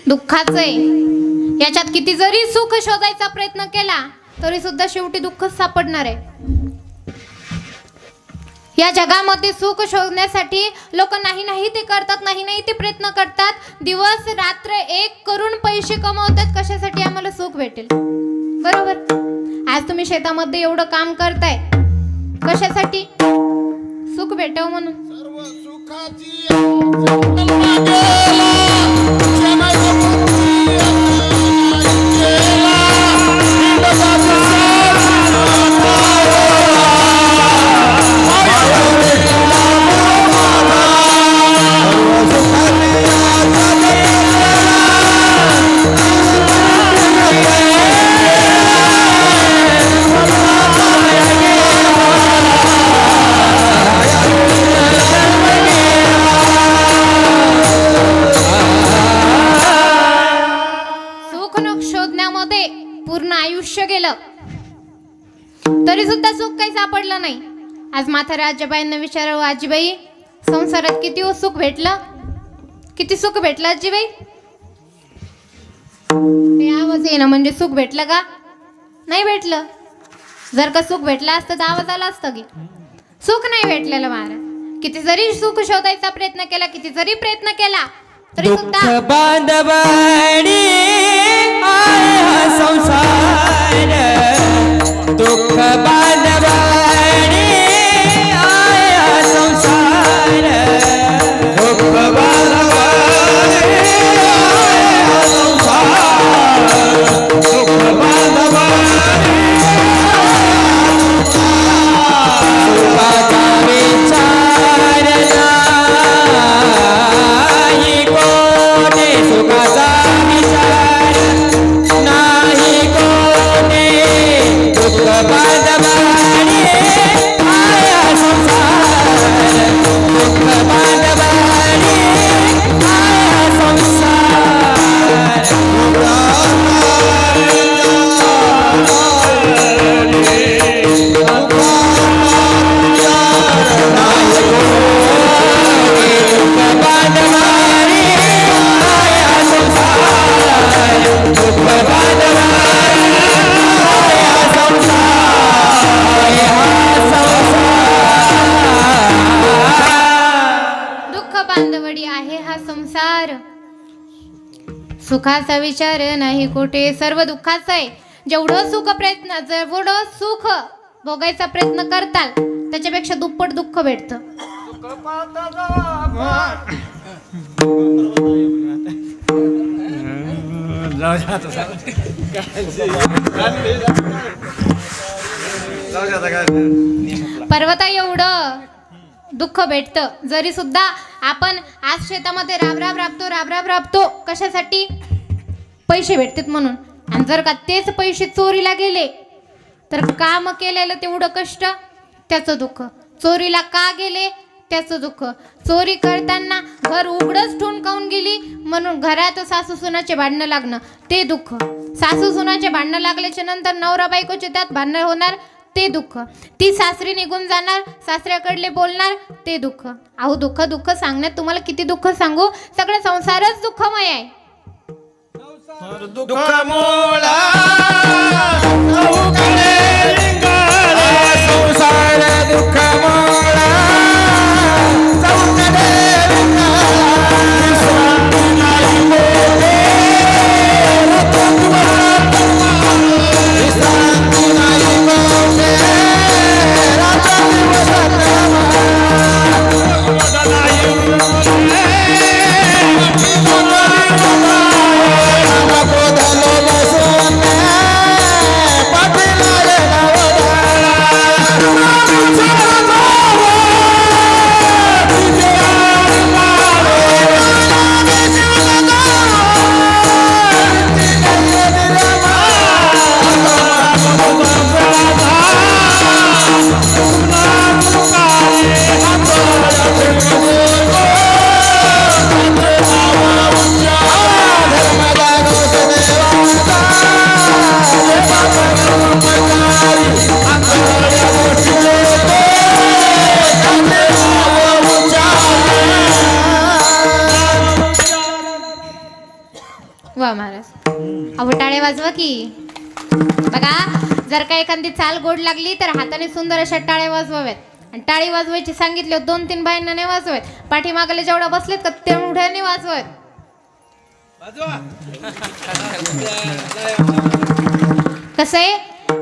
दुःखाचं आहे. याच्यात किती जरी सुख शोधायचा प्रयत्न केला तरी सुद्धा शेवटी दुःखच सापडणार आहे. या जगामध्ये सुख शोधण्यासाठी लोक नाही ते करतात, नाही ते प्रयत्न करतात, दिवस रात्र एक करून पैसे कमवतात. कशासाठी? आम्हाला सुख भेटेल. बरोबर. आज तुम्ही शेतामध्ये एवढं काम करताय कशासाठी? सुख भेटावं म्हणून. शोधण्यामध्ये पूर्ण आयुष्य गेलं तरी सुद्धा सुख काही सापडलं नाही. आज म्हाताऱ्या आजीबाईंना विचारावं, आजीबाई संसारात किती सुख भेटलं, किती सुख भेटलं आजीबाई? हे आवाज येणं म्हणजे सुख भेटलं का? नाही भेटलं. जर का सुख भेटलं असतं तर आवाज आला असतं की. सुख नाही भेटलेलं महाराज. किती जरी सुख शोधायचा प्रयत्न केला, किती जरी प्रयत्न केला तरी दुःख सुद्धा बांधवाडी आहे हा संसार, दुःख बांधवाडी आहे हा संसार, दुःख बांधवाडी आहे हा संसार, दुःख बांधवाडी सुखाचा विचार नाही कोणी, सुखाचा विचार नाही कोणी, दुःख बांधवाडी आहे हा संसार, दुःख बांधवाडी आहे हा संसार. दुःख बांधवडी आहे हा संसार, सुखाचा विचार नाही कुठे. सर्व दुःखाचं आहे. जेवढं सुख प्रयत्न, जेवढं सुख भोगायचा प्रयत्न करताल त्याच्यापेक्षा दुप्पट दुःख भेटतं. पर्वता एवढं दुःख भेटतं. जरी सुद्धा आपण आज शेतामध्ये राब राबतो कशासाठी? पैसे भेटतात म्हणून. आणि जर का तेच पैसे चोरीला गेले तर काम केलेलं तेवढं कष्ट त्याचं दुःख. चोरीला का गेले त्याचं दुःख. चोरी करताना घर उघडच ठुणकावून गेली म्हणून घरात सासू सुनाचे भांडणं लागणं ते दुःख. सासू सुनाचे भांडणं लागल्याच्या नंतर नवरा बायकोचे त्यात भांडणं होणार ते दुःख. ती सासरी निघून जाणार, सासऱ्याकडले बोलणार ते दुःख. अहो दुःख दुःख सांगण्यात तुम्हाला किती दुःख सांगू. सगळं संसारच दुःखमय आहे. दुःख मोळा चौकडे रिंगाला, संसार दुःख मोळा चौकडे रिंगाला, विश्रांती नाही मोठे विश्रांती नाही मोठे रात्र दिवस वा महाराज, अहो टाळे वाजवा की. बघा, जर का एखादी चाल गोड लागली तर हाताने सुंदर अशा टाळ्या वाजवाव्यात. आणि टाळी वाजवायची सांगितले 2-3 बायांना नाही वाजवायत. पाठीमागले जेवढा बसलेत का तेवढ्याने वाजवायत. कसं आहे,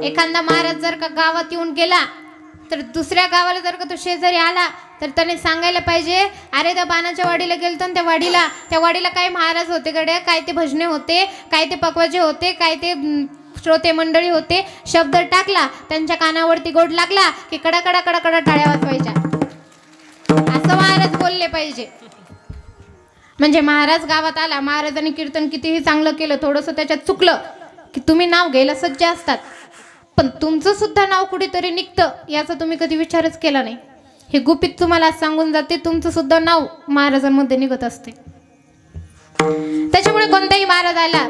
एखादा महाराज जर का गावात येऊन गेला तर दुसऱ्या गावाला जर का तो शेजारी आला तर त्याने सांगायला पाहिजे, अरे त्या बाणाच्या वाडीला गेलतो आणि त्या वाडीला काय महाराज होते गड्या, काय ते भजने होते, काय ते पकवाजे होते, काय ते श्रोते मंडळी होते. शब्द टाकला, त्यांच्या कानावरती गोड लागला की कडा कडा कडा कडा टाळ्या वाजवायच्या. असं महाराज बोलले पाहिजे. म्हणजे महाराज गावात आला, महाराजांनी कीर्तन कितीही चांगलं केलं, थोडंसं त्याच्यात चुकलं की तुम्ही नाव घ्यायला सज्ज असतात, पण तुमचं सुद्धा नाव कुठेतरी निघतं याचा तुम्ही कधी विचारच केला नाही. हे गुपित तुम्हाला सांगून जाते, तुमचं सुद्धा नाव महाराजांमध्ये निघत असते. त्याच्यामुळे कोणताही महाराज आला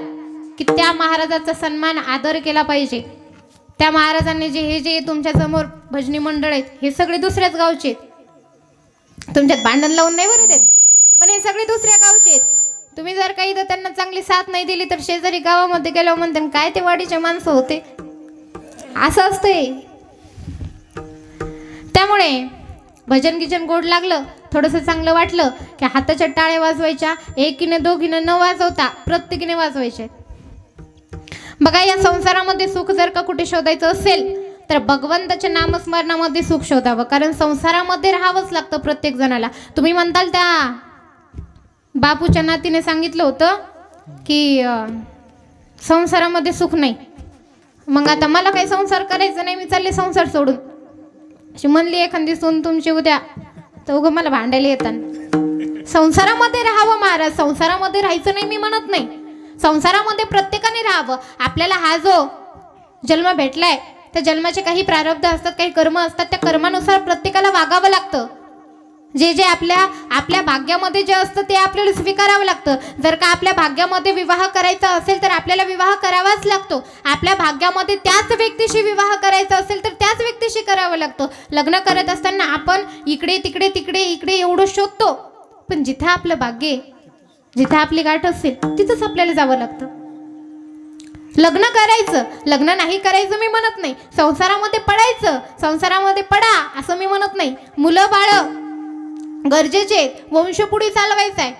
की त्या महाराजाचा सन्मान आदर केला पाहिजे. त्या महाराजांनी जे तुमच्या समोर भजनी मंडळ आहेत हे सगळे दुसऱ्याच गावचे आहेत. तुमच्यात भांडण लावून नाही बरं देत, पण हे सगळे दुसऱ्या गावचे आहेत. तुम्ही जर काही तर त्यांना चांगली साथ नाही दिली तर शेजारी गावामध्ये गेल्यावर म्हणते काय ते वाडीचे माणसं होते. असं असतंय. त्यामुळे भजन गिजन गोड लागलं, थोडंसं चांगलं वाटलं की हाताच्या टाळ्या वाजवायच्या, एकीने दोघीनं न वाजवता प्रत्येकीने वाजवायचे. बघा, या संसारामध्ये सुख जर का कुठे शोधायचं असेल तर भगवंताच्या नामस्मरणामध्ये सुख शोधावं. कारण संसारामध्ये राहावंच लागतं प्रत्येक जणाला. तुम्ही म्हणताल त्या बापूच्या नातीने सांगितलं होतं की संसारामध्ये सुख नाही. मग आता मला काही संसार करायचा नाही, मी चालले संसार सोडून. अशी म्हणली एखादी सून तुमची उद्या तर उगं मला भांडायला येतात. संसारामध्ये राहावं महाराज, संसारामध्ये राहायचं नाही मी म्हणत नाही. संसारामध्ये प्रत्येकाने राहावं. आपल्याला हा जो जन्म भेटलाय त्या जन्माचे काही प्रारब्ध असतात, काही कर्म असतात. त्या कर्मानुसार प्रत्येकाला वागावं लागतं. जे आपल्या भाग्यामध्ये जे असतं ते आपल्याला स्वीकारावं लागतं. जर का आपल्या भाग्यामध्ये विवाह करायचा असेल तर आपल्याला विवाह करावाच लागतो. आपल्या भाग्यामध्ये त्याच व्यक्तीशी विवाह करायचा असेल तर त्याच व्यक्तीशी करावं लागतं. लग्न करत असताना आपण इकडे तिकडे तिकडे इकडे एवढं शोधतो, पण जिथे आपलं भाग्य आहे, जिथे आपली गाठ असेल तिथंच आपल्याला जावं लागतं. लग्न करायचं, लग्न नाही करायचं मी म्हणत नाही. संसारामध्ये पडायचं, संसारामध्ये पडा असं मी म्हणत नाही. मुलं बाळ गरजेचे आहेत, वंश पुढे चालवायचा आहे,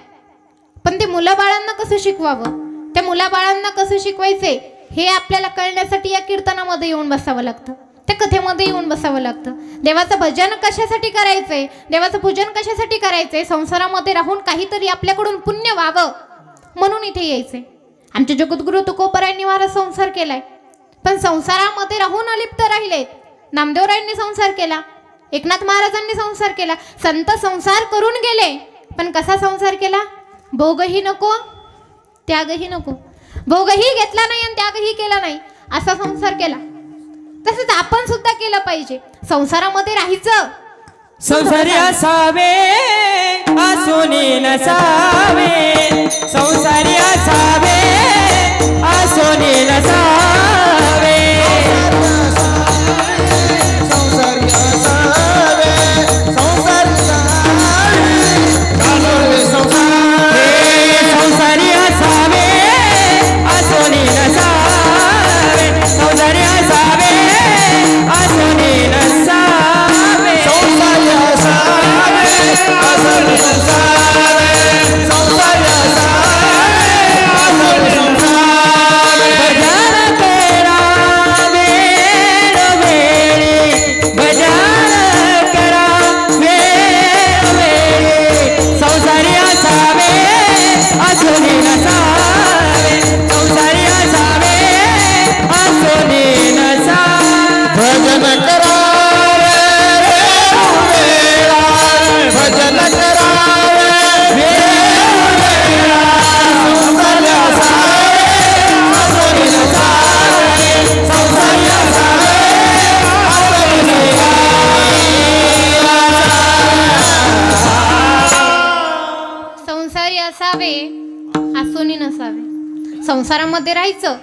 पण ते मुलं बाळांना कसं शिकवावं, त्या मुलाबाळांना कसं शिकवायचे हे आपल्याला कळण्यासाठी या कीर्तनामध्ये येऊन बसावं लागतं, त्या कथेमध्ये येऊन बसावं लागतं. देवाचं भजन कशासाठी करायचंय, देवाचं पूजन कशासाठी करायचंय, संसारामध्ये राहून काहीतरी आपल्याकडून पुण्य व्हावं म्हणून इथे यायचंय. आमचे जगद्गुरु तुकोबरायांनी महाराज संसार केलाय, पण संसारामध्ये राहून अलिप्त राहिलेत. नामदेवरायांनी संसार केला, एकनाथ महाराजांनी संसार केला. संत संसार करून गेले, पण कसा संसार केला? भोगही नको त्यागही नको, भोगही घेतला नाही आणि त्यागही केला नाही, असा संसार केला. तसंच आपण सुद्धा केलं पाहिजे. संसारामध्ये राहायचं, संसारी असावे आसोनी नसावे, संसारी असावे आसोनी नसावे, संसारी असावे, संसारी कालोळे संसार, संसारी असावे आसोनी नसावे, संसारी असावे आसोनी नसावे, संसारी असावे, असली संसारे, संसारी असावे, असली संसारे. भजन करा वेळोवेळी, भजन करा वेळोवेळी, संसारी असावे आसोनी नसावे, संसारी असावे आसोनी नसावे. भजन करावे वेळोवेळा, भजन करावे वेळोवेळा, संसारी असावे, असली संसारे, संसारी असावे, असली संसारी असावे आसोनी नसावे. संसारामध्ये राहायचं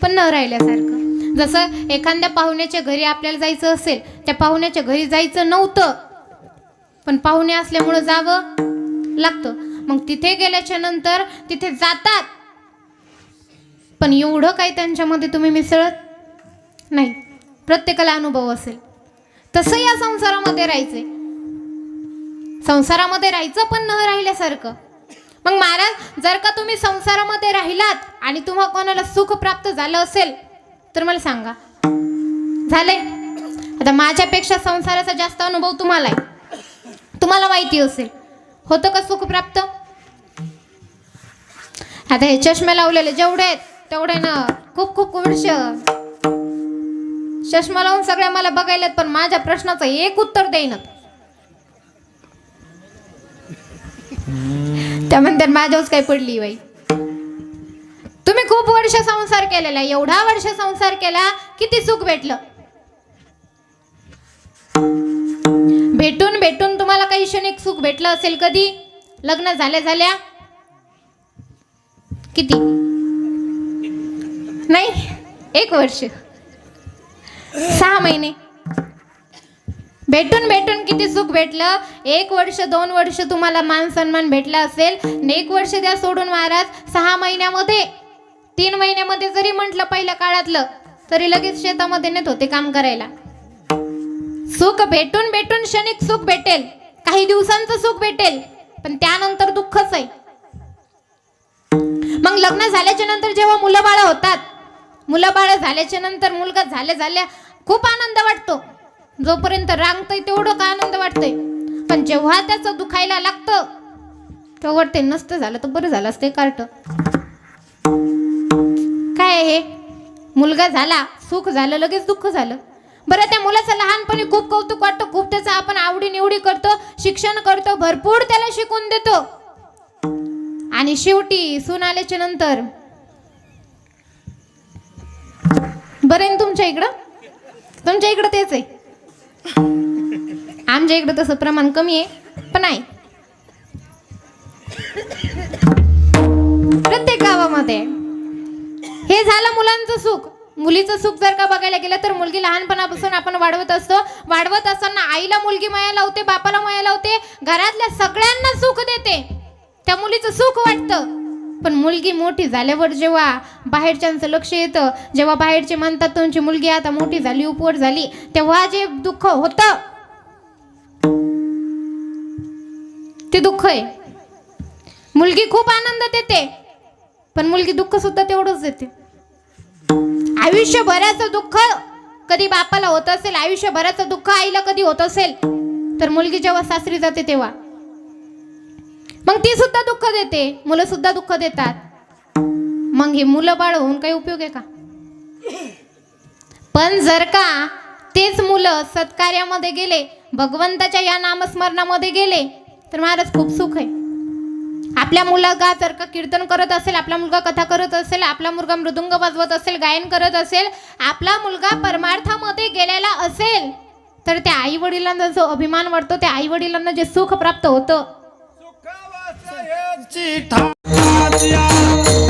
पण न राहिल्यासारखं. जसं एखाद्या पाहुण्याच्या घरी आपल्याला जायचं असेल, त्या पाहुण्याच्या घरी जायचं नव्हतं, पण पाहुणे असल्यामुळं जावं लागतं. मग तिथे गेल्याच्या नंतर तिथे जातात पण एवढं काही त्यांच्यामध्ये तुम्ही मिसळत नाही. प्रत्येकाला अनुभव असेल. तसं या संसारामध्ये राहायचंय. संसारामध्ये राहायचं पण न राहिल्यासारखं. मग महाराज, जर का तुम्ही संसारामध्ये राहिलात आणि तुम्हाला कोणाला सुख प्राप्त झालं असेल तर मला सांगा, झालंय? आता माझ्यापेक्षा संसाराचा जास्त अनुभव तुम्हाला आहे. तुम्हाला माहिती असेल होतं का सुख प्राप्त? आता हे चष्मे लावलेले जेवढे आहेत तेवढे ना खूप खूप वर्ष चष्मा लावून सगळ्या मला बघायलेत, पण माझ्या प्रश्नाचं एक उत्तर देईनात. त्या म्हणतात माझ्याच काही पडली बाई. तुम्ही खूप वर्ष संसार केलेला, एवढा वर्ष संसार केला, किती सुख भेटलं? भेटून भेटून तुम्हाला काही क्षणिक सुख भेटलं असेल कधी? लग्न झाल्या किती? नाही, 1 वर्ष 6 महिने. भेटून भेटून किती सुख भेटलं? 1 वर्ष 2 वर्ष तुम्हाला मान सन्मान भेटला असेल. 1 वर्ष द्या सोडून महाराज, 6 महिन्यामध्ये 3 महिन्यामध्ये जरी म्हटलं पहिल्या काळातलं, तरी लगेच शेतामध्ये नेत होते काम करायला. सुख भेटून भेटून क्षणिक सुख भेटेल, काही दिवसांचं सुख भेटेल, पण त्यानंतर दुःखच आहे. मग लग्न झाल्याच्या नंतर जेव्हा मुलं बाळ होतात, मुलं बाळ झाल्याच्या नंतर मुलगा झाल्या खूप आनंद वाटतो. जोपर्यंत रांगतय तेवढं का आनंद वाटतंय, पण जेव्हा त्याचं दुखायला लागतं तेव्हा वाटते नसतं झालं तर बरं झालं असते. कार्ट काय हे? मुलगा झाला, सुख झालं, लगेच दुःख झालं. बरं, त्या मुलाचं लहानपणी खूप कौतुक वाटतं, खूप त्याचं आपण आवडी निवडी करतो, शिक्षण करतो, भरपूर त्याला शिकून देतो, आणि शेवटी सून आल्याच्या नंतर बरं आहे. तुमच्या इकडं तेच आहे. आमच्या इकडं तसं प्रमाण कमी आहे, पण आहे प्रत्येक गावामध्ये. हे झालं मुलांचं सुख. मुलीचं सुख जर का बघायला गेलं तर मुलगी लहानपणापासून आपण वाढवत असतो. वाढवत असताना आईला मुलगी माया लावते, बापाला माया लावते, घरातल्या सगळ्यांना सुख देते. त्या मुलीचं सुख वाटतं. पण मुलगी मोठी झाल्यावर जेव्हा बाहेरच्यांचं लक्ष येतं, जेव्हा बाहेरचे म्हणतात तुमची मुलगी आता मोठी झाली, उपवट झाली, तेव्हा जे दुःख होतं ते दुःख आहे. मुलगी खूप आनंद देते, पण मुलगी दुःख सुद्धा तेवढंच देते. आयुष्यभराचं दुःख कधी बापाला होत असेल, आयुष्यभराचं दुःख आईला कधी होत असेल, तर मुलगी जेव्हा सासरी जाते तेव्हा मग ती सुद्धा दुःख देते, मुलं सुद्धा दुःख देतात. मग हे मुलं बाळ होऊन काही उपयोग आहे का? पण जर का तेच मुलं सत्कार्यामध्ये गेले, भगवंताच्या या नामस्मरणामध्ये गेले, तर महाराज खूप सुख आहे. आपल्या मुलगा जर का कीर्तन करत असेल, आपला मुलगा कथा करत असेल, आपला मुलगा मृदुंग वाजवत असेल, गायन करत असेल, आपला मुलगा परमार्थामध्ये गेलेला असेल, तर त्या आई वडिलांना जो अभिमान वाटतो, त्या आई वडिलांना जे सुख प्राप्त होतं,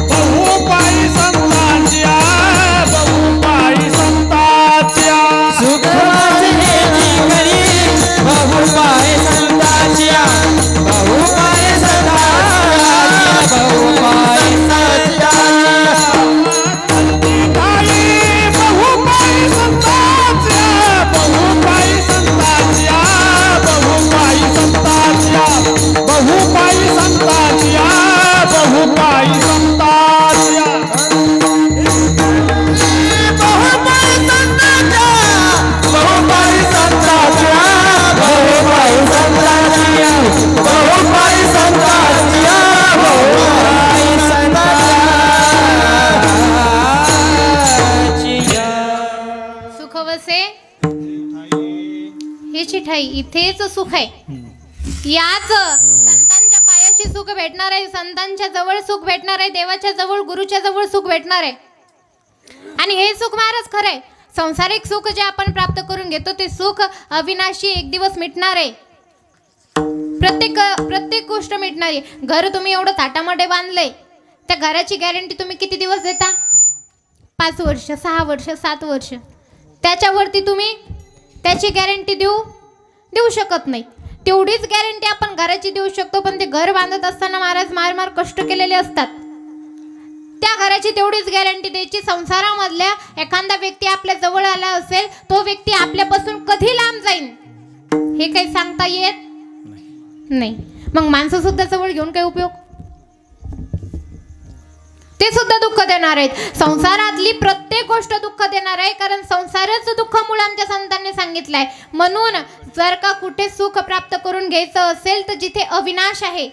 बहुपाई संतांच्या, बहुपाई संतांच्या, सुखवाचे जीवनी बहुपाय संतांच्या, बहुपाय संतांच्या, बहुपाय संतांच्या. बहुपाई संतांच्या, बहुपाई संतांच्या, बहुपाई संतांच्या, बहुपाई संतांच्या, बहुपाई संतांच्या. सुखवसे ही ठाई, इथेच सुख आहे. याच संतांच्या पायाशी सुख भेटणार आहे, संतांच्या जवळ सुख भेटणार आहे, देवाच्या जवळ, गुरुच्या जवळ सुख भेटणार आहे. आणि हे सुख महाराज खरं आहे. संसारिक सुख जे आपण प्राप्त करून घेतो ते सुख अविनाशी, एक दिवस मिटणार आहे. प्रत्येक गोष्ट मिटणारी. घर तुम्ही एवढं थाटामध्ये बांधलंय, त्या घराची गॅरंटी तुम्ही किती दिवस देता? 5 वर्ष, 6 वर्ष, 7 वर्ष. त्याच्यावरती तुम्ही त्याची गॅरंटी देऊ शकत नाही. तेवढीच गॅरंटी आपण घराची देऊ शकतो, पण ते घर बांधत असताना महाराज मार कष्ट केलेले असतात. त्या घराची संसाराची तेवढीच गॅरंटी द्यायची, संसारामधल्या एखादा व्यक्ती आपल्या जवळ आला असेल तो व्यक्ती आपल्यापासून कधी लांब जाईल हे काही सांगता येत नाही. मग माणसं सुद्धा जवळ घेऊन काय उपयोग, ते सुद्धा दुःख देणार आहेत. संसारातली प्रत्येक गोष्ट दुःख देणार आहे, कारण संसाराचं दुःख मूळ आमच्या संतांनी सांगितलंय. म्हणून जर का कुठे सुख प्राप्त करून घ्यायचं असेल तर जिथे अविनाश आहे,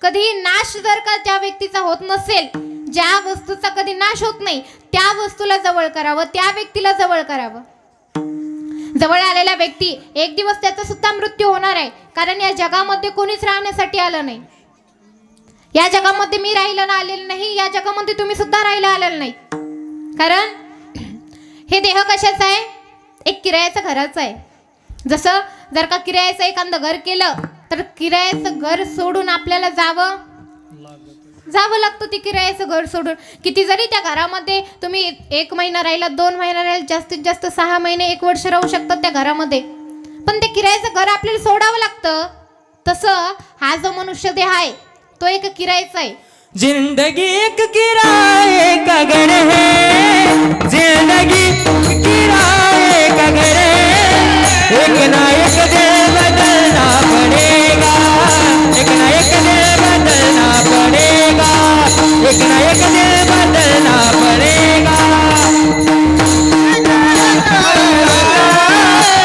कधी नाश जर का ज्या व्यक्तीचा होत नसेल, ज्या वस्तूचा कधी नाश होत नाही त्या वस्तूला जवळ करावं, त्या व्यक्तीला जवळ करावं. जवळ आलेला व्यक्ती एक दिवस त्याचा सुद्धा मृत्यू होणार आहे, कारण या जगामध्ये कोणीच राहण्यासाठी आलं नाही. या जगामध्ये मी राहिलं ना आलेलं नाही, या जगामध्ये तुम्ही सुद्धा राहिलं आलेलं नाही. कारण हे देह कशाचं आहे, एक किरायाचं घराचं आहे. जसं जर का किरायाचं एखादं घर केलं तर किरायाचं घर सोडून आपल्याला जावं लागतं. ते किरायाचं घर सोडून किती जरी त्या घरामध्ये तुम्ही 1 महिना राहिला, 2 महिना राहिला, जास्तीत जास्त 6 महिने 1 वर्ष राहू शकतात त्या घरामध्ये, पण ते किरायाचं घर आपल्याला सोडावं लागतं. तसं हा जो मनुष्य देह आहे तो एक किरायाचा आहे. जिंदगी एक किराए का घर है, जिंदगी किराए का घर है, एक ना एक दिन बदलना पड़ेगा, एक ना एक दिन बदलना पड़ेगा, एक ना एक दिन बदलना पड़ेगा.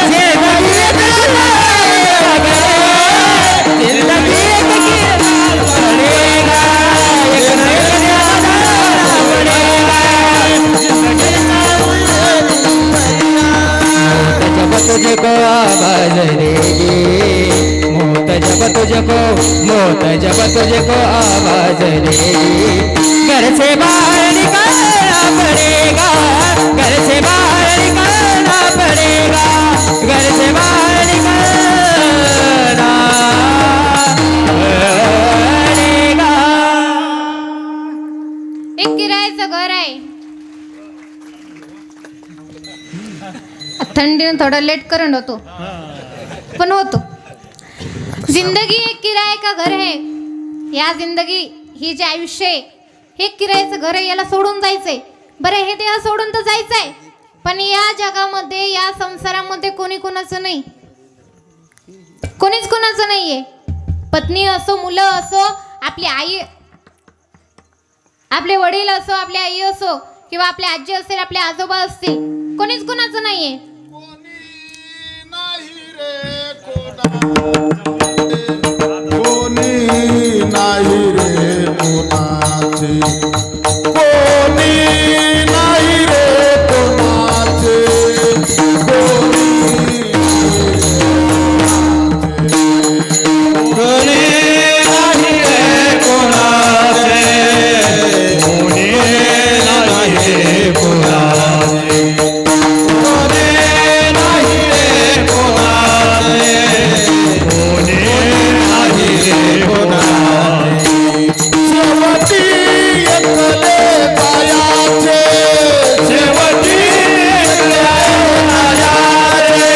जिंदगी एक किराए का घर है, जिंदगी एक किराए पड़ेगा, एक ना एक दिन बदलना पड़ेगा. जब तुझको आवाज देगी मौत, जब तुझको मौत, जब तुझको आवाज देगी, घर से बाहर निकलना पड़ेगा, घर से बाहर निकलना पड़ेगा, घर से बाहर निकलना पड़ेगा. एक किरायाचं घर आहे. थंडीनं थोडा लेट करंट होतो पण होतो. जिंदगी एक किराए का घर है. या जिंदगी ही जे आयुष्य आहे हे किरायाचं घर आहे, याला सोडून जायचंय. बरं, हे देह सोडून तर जायचंय, पण या जगामध्ये या संसारामध्ये कोणी कोणाचं नाही, कोणीच कोणाचं नाहीये. पत्नी असो, मुलं असो, आपली आई, आपले वडील असो, आपली आई असो, किंवा आपली आजी असेल, आपले आजोबा असतील, कोणीच कोणाचं नाहीये. कोणी नाही रे कोणाचे, कोणी नाही रे कोणाचे, कोणी कोणी नाही रे कोणाचे, कोणी नाही रे कोणाचे, कोणी नाही रे कोणाचे, कोणी नाही रे कोणाचे. शेवटी एकले पायाचे, शेवटी एकल्या राजाचे,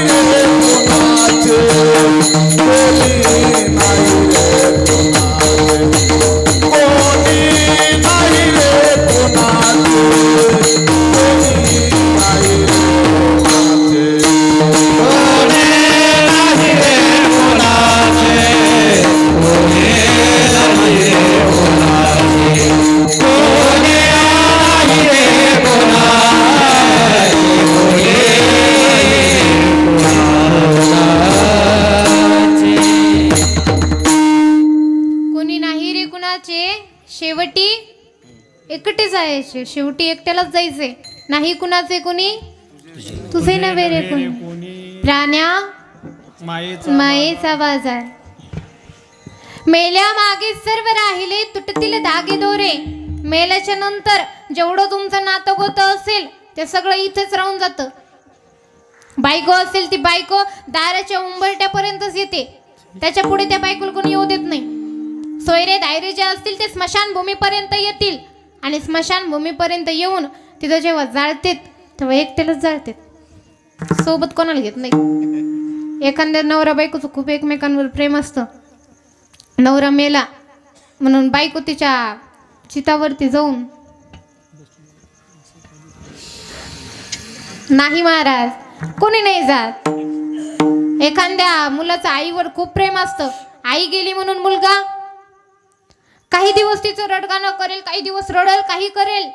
नाही रे कोणाचे, कोणी नाही रे कोणाचे, कोणी नाही रे कोणाचे, कोणी नाही रे कोणाचे. कोणी नाही रे कोणाचे, कोणी नाही रे कोणाचे, कोणी नाही रे कोणाचे, कोणी नाही रे कुणाचे, शेवटी एकटे जायचे, शेवटी एकट्यालाच जायचे. नाही कुणाचे कोणी, तुझे नव्हे रे कोणी. प्राण्या मायेचा बाजार. मेल्या मागे सर्व राहिले तुटतील धागे दोरे. मेल्याच्या नंतर जेवढं तुमचं नातं होतं असेल ते सगळं इथेच राहून जातं. बायको असेल ती बायको दाराच्या उंबरट्यापर्यंतच येते, त्याच्या पुढे त्या बायकोला कोणी येऊ देत नाही. सोयरे दायरे जे असतील ते स्मशानभूमीपर्यंत येतील, आणि स्मशानभूमीपर्यंत येऊन तिथं जेव्हा जाळतेत तेव्हा एकट्यालाच जाळतेत, सोबत कोणाला घेत नाही. एखाद्या नवरा बायकोचं खूप एकमेकांवर प्रेम असतं. नवरा मेला म्हणून बायको तिच्या चितावरती जाऊन, नाही महाराज, कोणी नाही जात. एखाद्या मुलाचं आईवर खूप प्रेम असतं. आई गेली म्हणून मुलगा काही दिवस तिचं रडगाणं करेल, काही दिवस रडेल, काही करेल,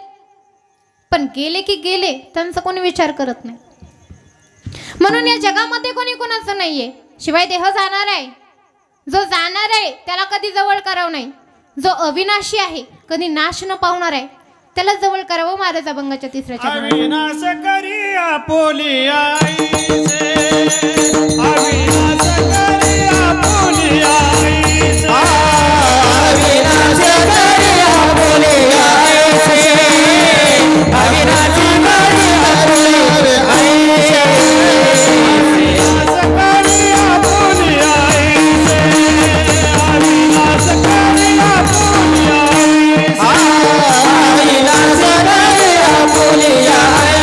पण गेले की गेले, त्यांचा कोणी विचार करत नाही. म्हणून या जगामध्ये कोणी कोणाचं नाहीये. शिवाय देह जाणार आहे. जो जाणार आहे त्याला कधी जवळ करावं नाही. जो अविनाशी आहे, कधी नाश न पावणार आहे, त्याला जवळ करावं. महाराज अभंगाच्या 3ऱ्या चरणात. अविनाश करी आपुली आईचे, अविनाश करी आपुली आईचे, अविनाश करी आपुले आईचे, अविनाश करी आपुले आईचे, अविनाश करी आपुली आईचे, अविनाश करी आपुली आईचे, अविनाश करी आपुले आईचे,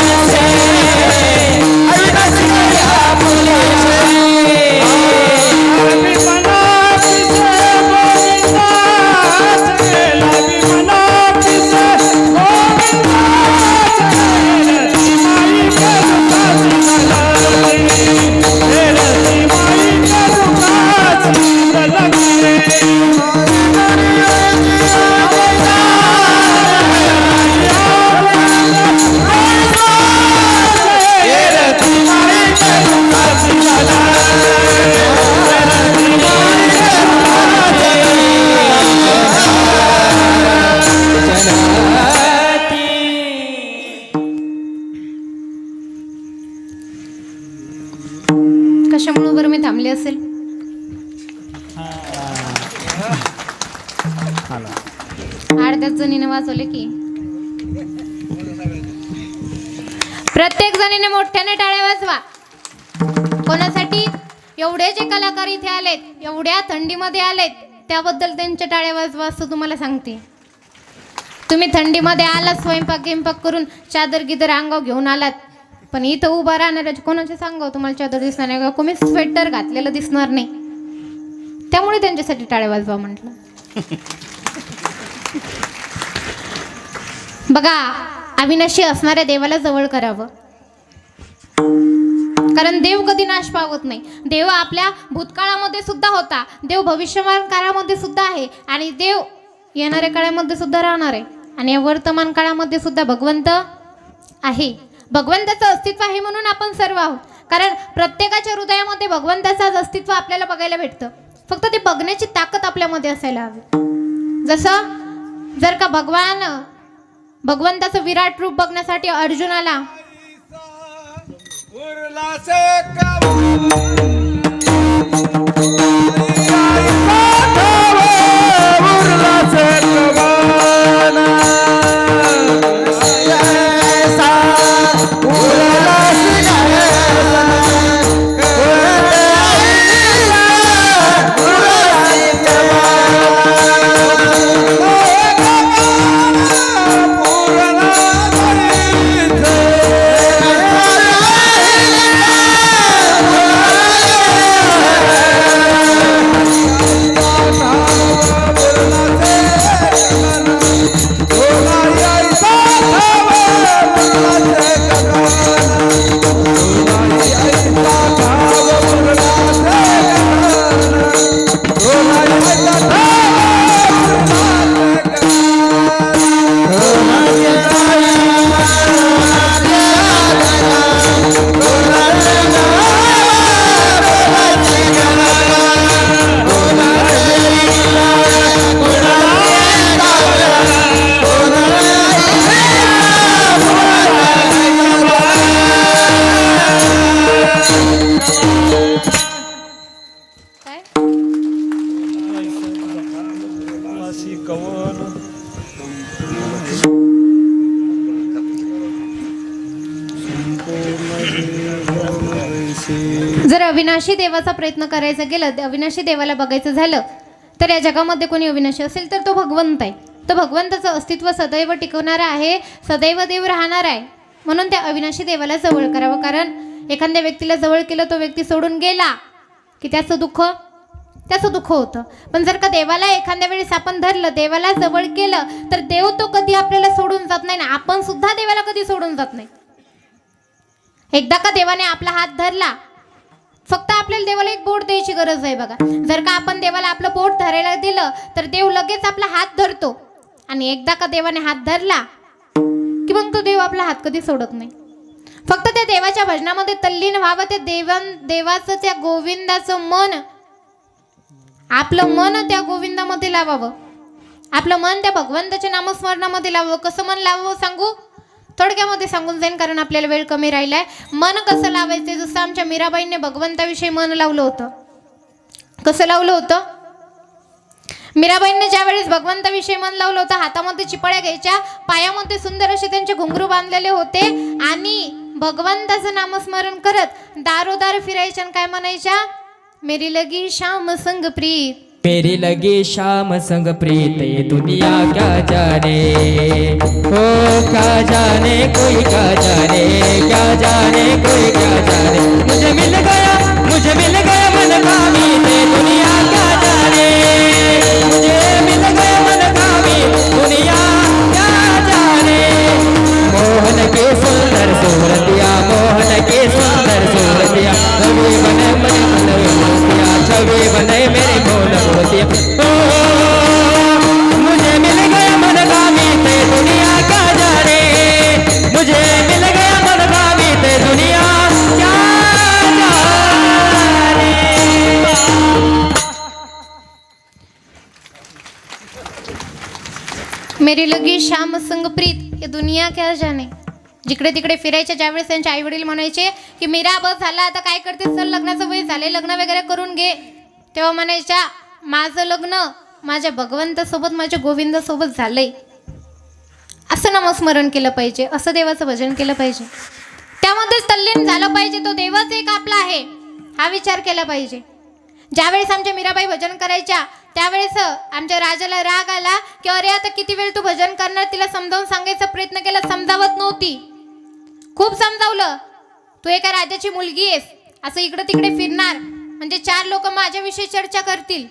अविनाश करी आपुले कशामुळे बरं मी थांबले असेल? अर्ध्याच जणीने वाजवले की. प्रत्येक जणीने मोठ्याने टाळ्या वाजवा. कोणासाठी? एवढे जे कलाकार इथे आलेत, एवढ्या थंडीमध्ये आलेत, त्याबद्दल त्यांच्या टाळ्या वाजवा असं तुम्हाला सांगते. तुम्ही थंडीमध्ये आलात, स्वयंपाक गिंपाक करून चादर गिदर अंगावर घेऊन आलात, पण इथं उभा राहणाऱ्याचे कोणाचे सांगावं तुम्हाला चादर दिसणार नाही, कोणी स्वेटर घातलेलं दिसणार नाही. त्यामुळे त्यांच्यासाठी टाळ्या वाजवा म्हटलं. बघा, अविनाशी असणाऱ्या देवाला जवळ करावं, कारण देव कधी नाश पावत नाही. देव आपल्या भूतकाळामध्ये सुद्धा होता, देव भविष्यमान काळामध्ये सुद्धा आहे, आणि देव येणाऱ्या काळामध्ये सुद्धा राहणार आहे, आणि या वर्तमान काळामध्ये सुद्धा भगवंत आहे. भगवंताचं अस्तित्व आहे म्हणून आपण सर्व आहोत. कारण प्रत्येकाच्या हृदयामध्ये भगवंताचं अस्तित्व आपल्याला बघायला भेटतं. फक्त ते बघण्याची ताकद आपल्यामध्ये असायला हवी. जसं जर का भगवंताचं विराट रूप बघण्यासाठी अर्जुनाला जर अविनाशी देवाचा प्रयत्न करायचा गेलं, अविनाशी देवाला बघायचं झालं, तर या जगामध्ये कोणी अविनाशी असेल तर तो भगवंत आहे. तो भगवंताचं अस्तित्व सदैव टिकवणारा आहे, सदैव देव राहणार आहे. म्हणून त्या अविनाशी देवाला जवळ करावं. कारण एखाद्या व्यक्तीला जवळ केलं, तो व्यक्ती सोडून गेला की त्याचं दुःख त्याचं दुःख होतं. पण जर का देवाला एखाद्या वेळेस आपण धरलं, देवाला जवळ केलं, तर देव तो कधी आपल्याला सोडून जात नाही ना, आपण सुद्धा देवाला कधी सोडून जात नाही. एकदा का देवाने आपला हात धरला, फक्त आपल्याला देवाला एक बोट द्यायची गरज आहे बघा. जर का आपण देवाला आपलं बोट धरायला दिलं तर देव लगेच आपला हात धरतो. आणि एकदा का देवाने हात धरला की मग तो देव आपला हात कधी सोडत नाही. फक्त त्या देवाच्या भजनामध्ये तल्लीन व्हावं. त्या देवाचं, त्या गोविंदाचं मन, आपलं मन त्या गोविंदामध्ये लावावं. आपलं मन त्या भगवंताच्या नामस्मरणामध्ये लावावं. कसं मन लावावं सांगू? थोडक्यामध्ये सांगून जाईन, कारण आपल्याला वेळ कमी राहिलाय. मन कसं लावायचं? जसं आमच्या मीराबाईंनी भगवंताविषयी मन लावलं होतं. कसं लावलं होतं? मीराबाईंनी ज्या वेळेस भगवंताविषयी मन लावलं होतं, हातामध्ये चिपळ्या घ्यायच्या, पायामध्ये सुंदर असे त्यांचे घुंगरू बांधलेले होते आणि भगवंताचं नामस्मरण करत दारोदार फिरायच्या आणि काय म्हणायच्या? मेरी लगी श्याम संग प्रीत, मेरी लगी शाम संग प्रीत, ये दुनिया क्या जाने, ओ क्या जाने कोई क्या जाने, क्या जाने कोई क्या जाने, मुझे मिल गया मन का मीत, ये दुनिया क्या जाने, मुझे मिल गया मन का मीत, दुनिया क्या जाने. मोहन के सुंदर सूरतिया, मोहन के सुंदर सूरतिया, छवि बने मेरे मन मूर्तिया, छवि बने मेरे मोहन मूर्तिया. ओ मुझे मिल गया मन का मीत, दुनिया क्या जाने, मुझे मिल गया मन का मीत, दुनिया क्या जाने. मेरी लगी श्याम संग प्रीत, ये दुनिया क्या जाने. जिकडे तिकडे फिरायच्या. ज्यावेळेस त्यांचे आई वडील म्हणायचे की मीरा बस झाला, आता काय करते, चल लग्नाचं वय झाले, लग्न वगैरे करून घे, तेव्हा म्हणायच्या माझं लग्न माझ्या भगवंतासोबत, माझ्या गोविंदासोबत झालंय. असं नामस्मरण केलं पाहिजे, असं देवाचं भजन केलं पाहिजे, त्यामध्येच तल्लीन झालं पाहिजे. तो देवच एक आपला आहे हा विचार केला पाहिजे. ज्यावेळेस आमच्या मीराबाई भजन करायच्या त्यावेळेस आमच्या राजाला राग आला की अरे आता किती वेळ तू भजन करणार. तिला समजावून सांगायचा प्रयत्न केला, समजावत नव्हती. खूप समजावलं, तू एका राजाची मुलगी आहेस, असं इकडं तिकडे फिरणार म्हणजे 4 लोक माझ्याविषयी चर्चा करतील.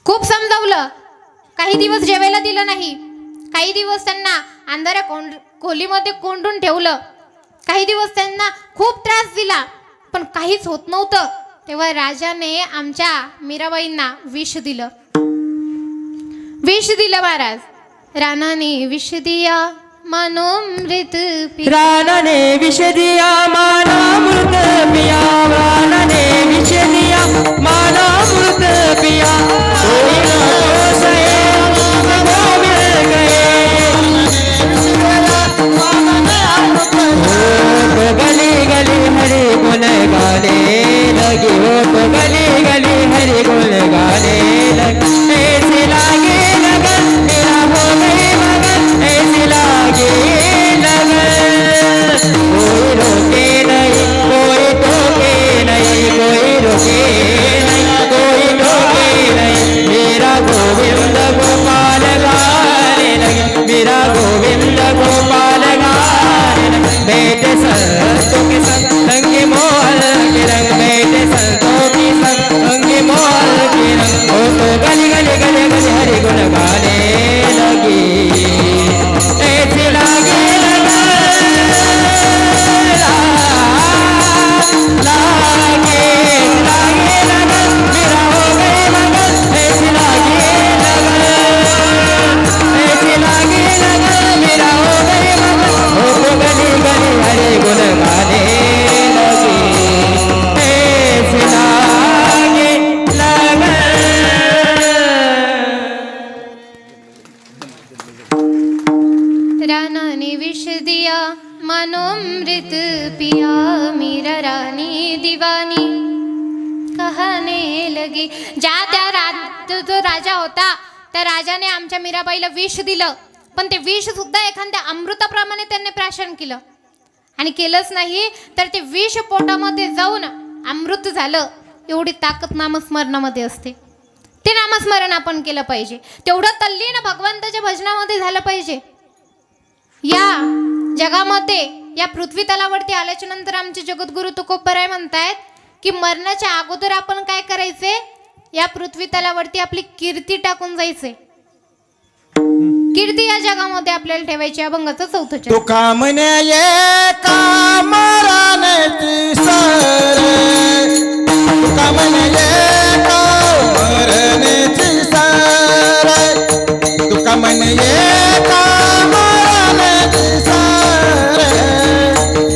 खूप समजावलं. काही दिवस जेवायला दिलं नाही, काही दिवस त्यांना अंधाऱ्या खोलीमध्ये कोंडून ठेवलं, काही दिवस त्यांना खूप त्रास दिला, पण काहीच होत नव्हतं. तेव्हा राजाने आमच्या मीराबाईंना विष दिलं. विष दिलं महाराज. रानाने विष दिया मानोमृत पिया, रानाने विष दिया मानामृत पिया, रानाने विष दिया मानामृत पिया, कोई न दोषे वो मिल गए, वो गली गली हरि गुण गाने लगी, वो गली गली हरि गुण गाने लगी. ऐसे लागे लगन मेरा हो गई मगन, ऐसे लागे लगन, कोई रोके नहीं, कोई टोके नहीं, कोई रोके नहीं, कोई टोके नहीं. मेरा गोविंद गोपाल गाने लगे, मेरा गोविंद गोपाल गाने लगे. बेटे संतों के संग रंगे मोहल के रंग, बेटे संतों के संग रंगे मोहल के रंग, ओ तो गली गली गली गली हरि गुण गाने लगी. ऐसे लागे लागे लागे लगन मेरा हो गए मगन, ऐसे लागे लगन, ऐसे लागे लगन मेरा हो गए मगन, ओ तो गली गली हरि गुण गाने लगी. ऐसे लागे लगन. रानाने विष दिया मानोमृत पिया, मीरा रानी दीवानी कहने लगी. जो राजा होता त्या राजाने आमच्या मीराबाईला विष दिलं, पण ते विष सुद्धा एखाद्या अमृताप्रमाणे त्यांनी प्राशन केलं. आणि केलंच नाही तर ते विष पोटामध्ये जाऊन अमृत झालं. एवढी ताकद नामस्मरणामध्ये असते. ते नामस्मरण आपण केलं पाहिजे. तेवढं तल्लीन भगवंताच्या भजनामध्ये झालं पाहिजे. या जगामध्ये, या पृथ्वी तलावरती आल्याच्या नंतर आमचे जगद्गुरु तुकोबराय म्हणतायत की मरणाच्या अगोदर आपण काय करायचे, या पृथ्वी तलावरती आपली कीर्ती टाकून जायचे. कीर्ती या जगामध्ये आपल्याला ठेवायची. अभंगाचं चौथं चरण. तुका म्हणे एका मरणाची सर, तुका म्हणे एका मरणाची सर, तुका म्हणे एका मरणाची सर,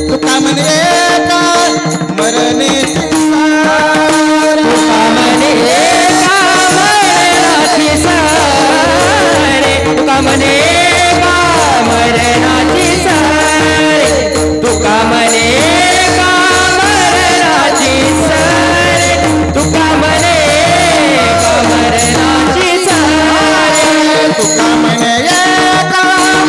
तुका म्हणे एका मरणाची सर, तुका म्हणे एका मरणाची सर, तुका म्हणे एका मरणाची सर, तुका म्हणे एका मरणाची सर, तुका म्हणे एका मरणाची सर, तुका म्हणे एका मरणाची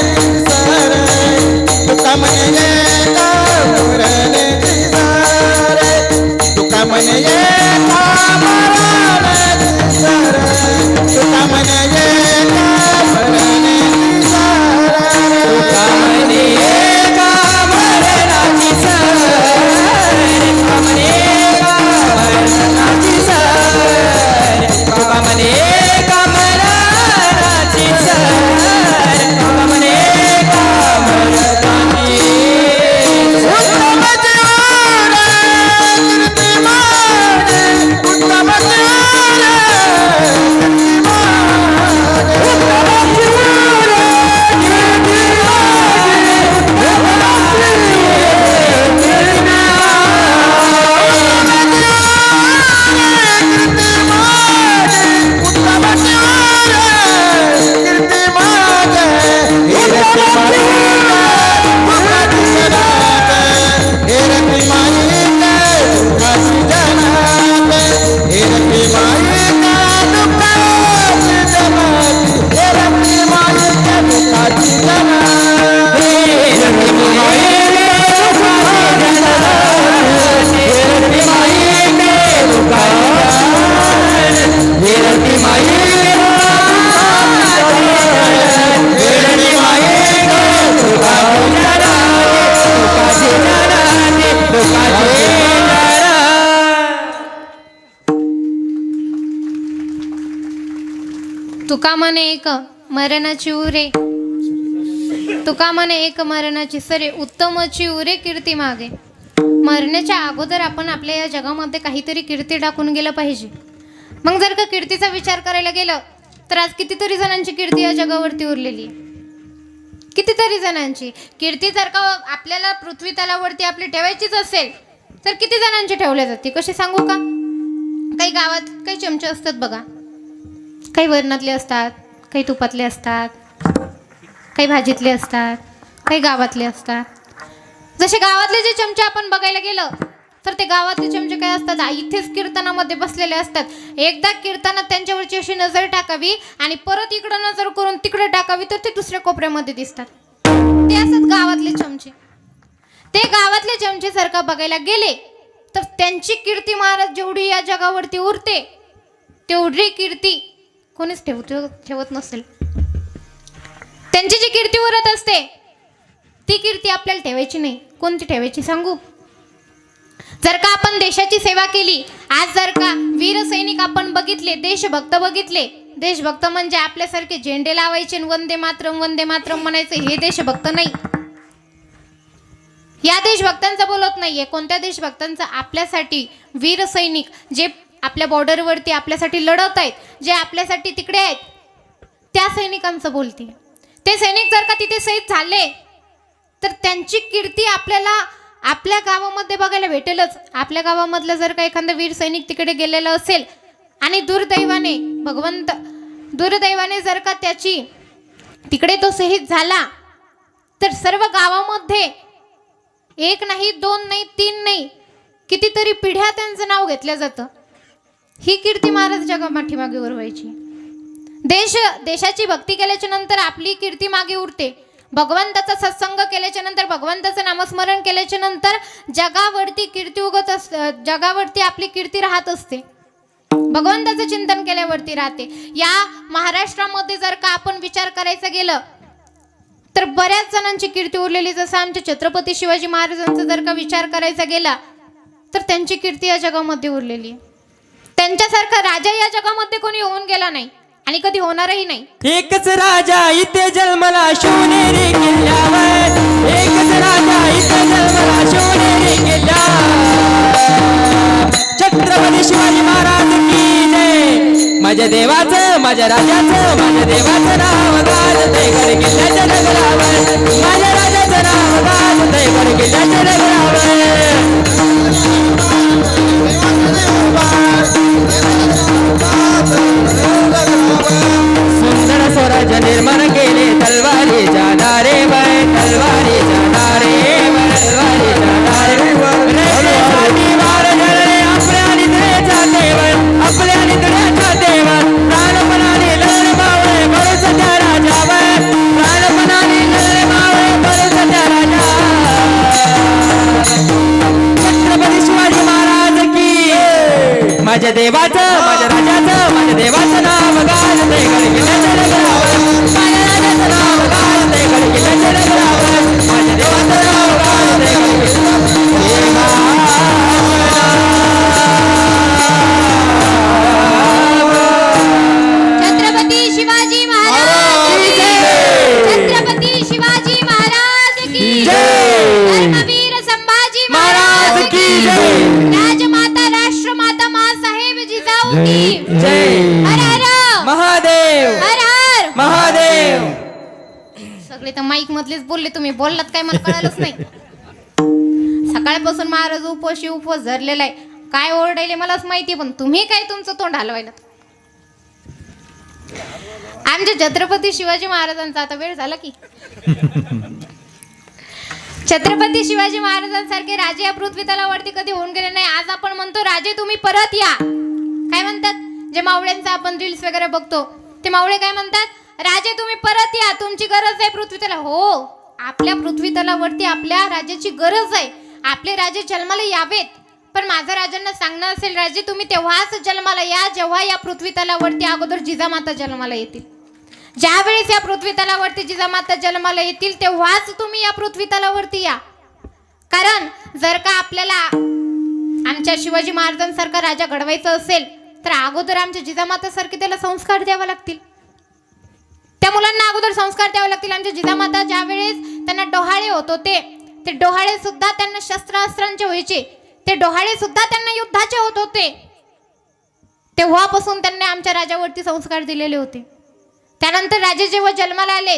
सर, तुका म्हणे एका मरणाची सर, तुका म्हणे एका मरणाची सर, तुका म्हणे एका मरणाची सर, तुका म्हणे एका मरणाची सर, तुका म्हणे एका मरणाची सर, तुका म्हणे एका मरणाची सर, तुका म्हणे एका मरणाची उत्तम जीवन कीर्ती माझे, उत्तम जीवन कीर्ती माझे, उत्तम जीवन कीर्ती माझे, उत्तम जीवन कीर्ती माझे, हेरती माईके दुःखाची जनाते, हेरती माईके दुःखाची जनाते, हेरती माईके दुःखाची जनाते, हेरती माईके हेरती माईके तुका म्हणे एक मरणाची उरे, तुका म्हणे एक मरणाची सरे, उत्तमची उरे कीर्ती मागे. मरण्याच्या अगोदर आपण आपल्या या जगामध्ये काहीतरी कीर्ती टाकून गेलं पाहिजे. मग जर का कीर्तीचा विचार करायला गेलं तर आज कितीतरी जणांची कीर्ती या जगावरती उरलेली आहे. कितीतरी जणांची कीर्ती जर का आपल्याला पृथ्वी तलावरती आपली ठेवायचीच असेल तर किती जणांची ठेवल्या जाते, कशी सांगू का? काही गावात काही चमचे असतात बघा, काही वरणातले असतात, काही तुपातले असतात, काही भाजीतले असतात, काही गावातले असतात. जसे गावातले जे चमचे आपण बघायला गेलं तर ते गावातले चमचे काय असतात, इथेच कीर्तनामध्ये बसलेले असतात. एकदा कीर्तनात त्यांच्यावरची अशी नजर टाकावी आणि परत इकडं नजर करून तिकडे टाकावी तर ते दुसऱ्या कोपऱ्यामध्ये दिसतात. ते असतात गावातले चमचे. ते गावातले चमचे जर का बघायला गेले तर त्यांची कीर्ती महाराज जेवढी या जगावरती उरते तेवढी कीर्ती कोणीच ठेवत नसेल. त्यांची जी कीर्ती उरत असते ती कीर्ती आपल्याला ठेवायची नाही. कोणती ठेवायची सांगू? जर का आपण देशाची सेवा केली, आज जर का वीर सैनिक आपण बघितले, देशभक्त बघितले, देशभक्त म्हणजे आपल्यासारखे झेंडे लावायचे वंदे मातरम म्हणायचे, हे देशभक्त नाही. या देशभक्तांचा बोलत नाहीये. कोणत्या देशभक्तांचा? आपल्यासाठी वीर सैनिक जे आपल्या बॉर्डरवरती आपल्यासाठी लढत आहेत, जे आपल्यासाठी तिकडे आहेत, त्या सैनिकांचं बोलते. ते सैनिक जर का तिथे शहीद झाले तर त्यांची कीर्ती आपल्याला आपल्या गावामध्ये बघायला भेटेलच. आपल्या गावामधलं जर का एखादा वीर सैनिक तिकडे गेलेला असेल आणि दुर्दैवाने जर का त्याची तिकडे तो शहीद झाला तर सर्व गावामध्ये एक नाही, दोन नाही, तीन नाही, कितीतरी पिढ्या त्यांचं नाव घेतलं जातं. ही कीर्ती महाराज जगा पाठीमागे उरवायची. देशाची भक्ती केल्याच्या नंतर आपली कीर्ती मागे उरते. भगवंताचा सत्संग केल्याच्या नंतर, भगवंताचं नामस्मरण केल्याच्या नंतर जगावरती कीर्ती उगत असते. जगावरती आपली कीर्ती राहत असते. भगवंताचं चिंतन केल्यावरती राहते. या महाराष्ट्रामध्ये जर का आपण विचार करायचा गेलं तर बऱ्याच जणांची कीर्ती उरलेली. जसं आमच्या छत्रपती शिवाजी महाराजांचा जर का विचार करायचा गेला तर त्यांची कीर्ती या जगामध्ये उरलेली आहे. त्यांच्यासारखा राजा या जगामध्ये कोणी होऊन गेला नाही आणि कधी होणारही नाही. एकच राजा इथे जन्मला शिवनेरी किल्ल्यावर, एकच राजा इथे जन्मला शिवनेरी किल्ल्यावर. छत्रपती शिवाजी महाराज की जय. माझ्या देवाचं, माझ्या राजाचं, माझ्या देवाचं नाव गाजतंय गड किल्ल्याच्या डगरावर. माझ्या राजाचं नाव गाजतंय गड किल्ल्याच्या डगरावर. सुंदर स्वराज्य निर्माण केले तलवारी जाणारे वय, तलवारी जाणारे वय, तलवारी जाणारे वय. वार जळले आपल्या निद्रेचा देवर, आपल्या निद्रेचा देवर. प्राणपणाने लढले मावळे बळच त्या राजावर, प्राणपणाने लढले मावळे बळच त्या राजावर. छत्रपती शिवाजी महाराज की. माझ्या देवाचं, माझ्या राजाचं, माझ्या देवाचं नाव गाजतंय गड किल्ल्याच्या डगरावर. माझ्या राजाचं नाव गाजतंय गड किल्ल्याच्या डगरावर. माझ्या देवाचं नाव गाजतंय गड छत्रपती शिवाजी महाराज की जय. छत्रपती शिवाजी महाराज की जय. धर्मवीर संभाजी महाराज की जय. राजमाता राष्ट्रमाता माँसाहेब जिजाऊ की जय. हर हर महादेव, हर हर महादेव. सगळे तर माईक मधलेच बोलले, तुम्ही बोललात काय मला कळालंच नाही. सकाळपासून महाराज उपवास धरलेला आहे. काय ओरडायले मलाच माहिती, पण तुम्ही काय तुमचं तोंड हलवायला. आमच्या छत्रपती शिवाजी महाराजांचा आता वेळ झाला की. छत्रपती शिवाजी महाराजांसारखे राजे या पृथ्वी तलावरती कधी होऊन गेले नाही. आज आपण म्हणतो राजे तुम्ही परत या. काय म्हणतात जे मावळ्यांचा आपण रील्स वगैरे बघतो ते मावळे काय म्हणतात, राजे तुम्ही परत या, तुमची गरज आहे पृथ्वी तला. हो, आपल्या पृथ्वी तलावरती आपल्या राजाची गरज आहे. आपले राजे जन्माला यावेत, पण माझं राजांना सांगणं असेल, राजे तुम्ही तेव्हाच जन्माला या जेव्हा या पृथ्वी तलावरती अगोदर जिजामाता जन्माला येतील. ज्या वेळेस या पृथ्वी तलावरती जिजामाता जन्माला येतील तेव्हाच तुम्ही या पृथ्वी तलावरती या. कारण जर का आपल्याला आमच्या शिवाजी महाराजांसारखा राजा घडवायचा असेल तर अगोदर आमच्या जिजामातासारखे त्याला संस्कार द्यावे लागतील. त्या मुलांना अगोदर संस्कार द्यावे लागतील. आमच्या जिजामाता ज्या वेळेस त्यांना डोहाळे होत होते, ते डोहाळे सुद्धा त्यांना शस्त्रास्त्रांचे व्हायचे, ते डोहाळे सुद्धा त्यांना युद्धाचे होत होते. तेव्हापासून त्यांनी आमच्या राजावरती संस्कार दिलेले होते. त्यानंतर राजे जेव्हा जन्माला आले,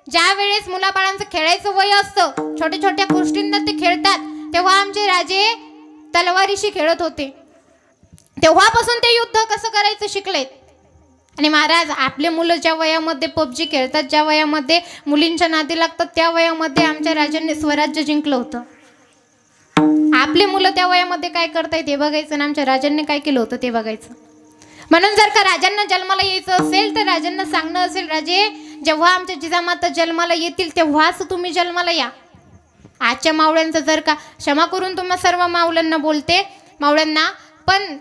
ज्या वेळेस मुलाबाळांचं खेळायचं वय असतं, छोट्या छोट्या गोष्टींना ते खेळतात, तेव्हा आमचे राजे तलवारीशी खेळत होते. तेव्हापासून ते युद्ध कसं करायचं शिकलेत. आणि महाराज आपले मुलं ज्या वयामध्ये पबजी खेळतात, ज्या वयामध्ये मुलींच्या नादी लागतात, त्या वयामध्ये आमच्या राजांनी स्वराज्य जिंकलं होतं. आपले मुलं त्या वयामध्ये काय करतायत हे बघायचं आणि आमच्या राजांनी काय केलं होतं ते बघायचं. म्हणून जर का राजांना जन्माला यायचं असेल तर राजांना सांगणं असेल, राजे जेव्हा आमच्या जिजामाता जन्माला येतील तेव्हाच तुम्ही जन्माला या. आजच्या मावळ्यांचं जर का, क्षमा करून तुम्हाला सर्व मावळ्यांना बोलते, मावळ्यांना, पण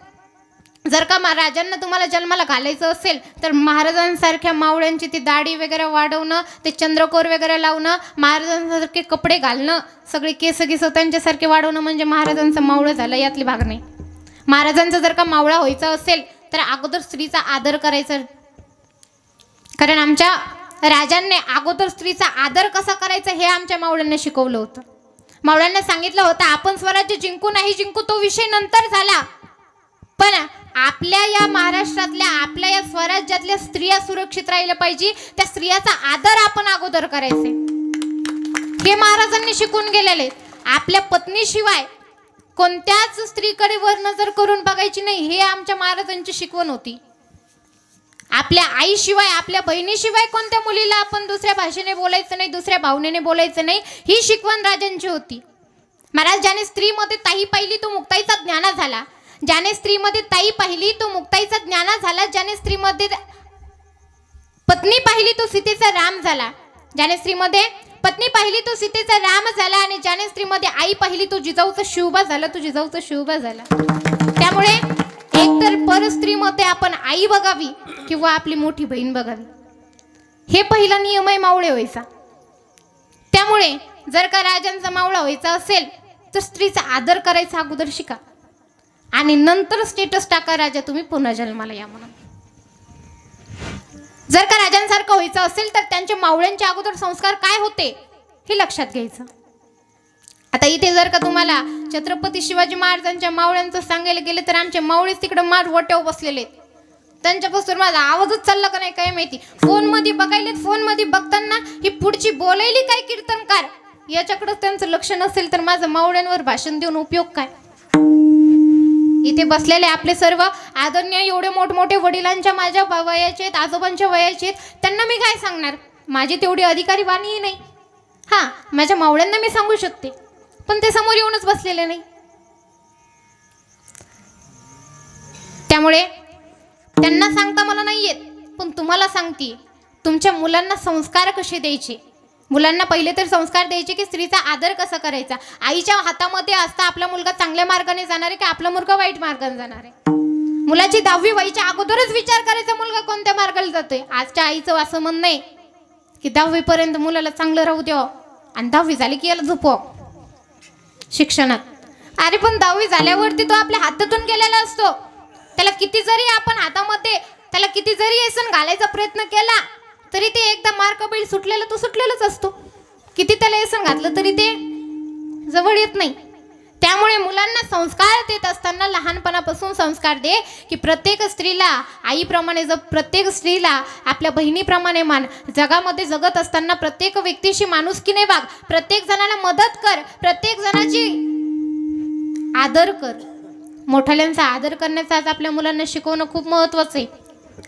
जर का राजांना तुम्हाला जन्माला घालायचं असेल तर महाराजांसारख्या मावळ्यांची ती दाढी वगैरे वाढवणं, ते चंद्रकोर वगैरे लावणं, महाराजांसारखे कपडे घालणं, सगळे केस त्यांच्यासारखे वाढवणं म्हणजे महाराजांचं मावळं झालं, यातली भाग नाही. महाराजांचा जर का मावळा व्हायचा असेल तर अगोदर स्त्रीचा आदर करायचा. कारण आमच्या राजांनी अगोदर स्त्रीचा आदर कसा करायचा हे आमच्या मावळ्यांना शिकवलं होतं. मावळ्यांना सांगितलं होतं, आपण स्वराज्य जिंकू नाही जिंकू तो विषय नंतर झाला, पण आपल्या या महाराष्ट्रातल्या, आपल्या या स्वराज्यातल्या स्त्रिया सुरक्षित राहिल्या पाहिजे, त्या स्त्रियाचा आदर आपण अगोदर करायचे. हे महाराजांनी शिकून गेलेले. आपल्या पत्नीशिवाय कोणत्याच स्त्रीकडे वर नजर करून बघायची नाही, हे आमच्या महाराजांची शिकवण होती. आपल्या आईशिवाय, आपल्या बहिणीशिवाय कोणत्या मुलीला आपण दुसऱ्या भाषेने बोलायचं नाही, दुसऱ्या भावनेने बोलायचं नाही, ही शिकवण राजांची होती. महाराज ज्याने स्त्रीमध्ये ताई पाहिली तो मुक्ताईचा ज्ञाना झाला, ज्याने स्त्रीमध्ये ताई पाहिली तो मुक्ताईचा ज्ञाना झाला, ज्याने स्त्रीमध्ये पत्नी पाहिली तो सीतेचा राम झाला, ज्याने स्त्रीमध्ये पत्नी पाहिली तो सीतेचा राम झाला, आणि ज्याने स्त्रीमध्ये आई पाहिली तो जिजाऊचा शिवबा झाला, तो जिजाऊचा शिवबा झाला. त्यामुळे एकतर परस्त्रीमध्ये आपण आई बघावी किंवा आपली मोठी बहीण बघावी, हे पहिला नियम आहे मावळे व्हायचा. त्यामुळे जर का राजांचा मावळा व्हायचा असेल तर स्त्रीचा आदर करायचा अगोदर शिका. आणि नंतर स्टेटस टाका राजा तुम्ही पुन्हा जन्माला या म्हणून. जर का राजांसारखं व्हायचं असेल तर त्यांच्या मावळ्यांच्या अगोदर संस्कार काय होते हे लक्षात घ्यायचं. आता इथे जर का तुम्हाला छत्रपती शिवाजी महाराजांच्या मावळ्यांचं सांगायला गेले तर आमचे मावळेच तिकडे मार वट्यावर बसलेले आहेत. त्यांच्यापासून माझा आवाजच चालला का नाही काय माहिती. फोनमध्ये बघायलेत, फोनमध्ये बघताना ही पुढची बोलायली काय कीर्तनकार याच्याकडे त्यांचं लक्ष नसेल तर माझं मावळ्यांवर भाषण देऊन उपयोग काय. इथे बसलेले आपले सर्व आदरणीय एवढे मोठमोठे वडिलांच्या माझ्या वयाचे आहेत, आजोबांच्या वयाचे आहेत, त्यांना मी काय सांगणार. माझी तेवढी अधिकारी वाणीही नाही. हां, माझ्या मावळ्यांना मी सांगू शकते पण ते समोर येऊनच बसलेले नाही. त्यामुळे त्यांना सांगता मला नाही येत पण तुम्हाला सांगते. तुमच्या मुलांना संस्कार कसे द्यायचे. मुलांना पहिले तर संस्कार द्यायचे की स्त्रीचा आदर कसा करायचा. आईच्या हातामध्ये असता आपला मुलगा चांगल्या मार्गाने जाणार आहे की आपला मुलगा वाईट मार्गाने जाणार आहे. मुलाची 10वी व्हायच्या अगोदरच विचार करायचा मुलगा कोणत्या मार्गाला जातोय. आजच्या आईचं असं म्हणणं आहे की 10वी पर्यंत मुलाला चांगलं राहू द्यावं आणि 10वी झाली की याला झोपव शिक्षणात. अरे पण 10वी झाल्यावरती तो आपल्या हातातून गेलेला असतो. त्याला किती जरी आपण हातामध्ये त्याला किती जरी व्यसन घालायचा प्रयत्न केला तरी ते एकदा मार्क बैल सुटलेला तो सुटलेलाच असतो. किती त्याला व्यसन घातलं तरी ते जवळ येत नाही. त्यामुळे मुलांना संस्कार देत असताना लहानपणापासून संस्कार दे की प्रत्येक स्त्रीला आईप्रमाणे प्रत्येक स्त्रीला आपल्या बहिणीप्रमाणे मान. जगामध्ये जगत असताना प्रत्येक व्यक्तीशी माणुसकीने वाग. प्रत्येक जणाला मदत कर. प्रत्येक जणाची आदर कर. मोठ्याल्यांचा आदर करण्याचा आज आपल्या मुलांना शिकवणं खूप महत्त्वाचं आहे.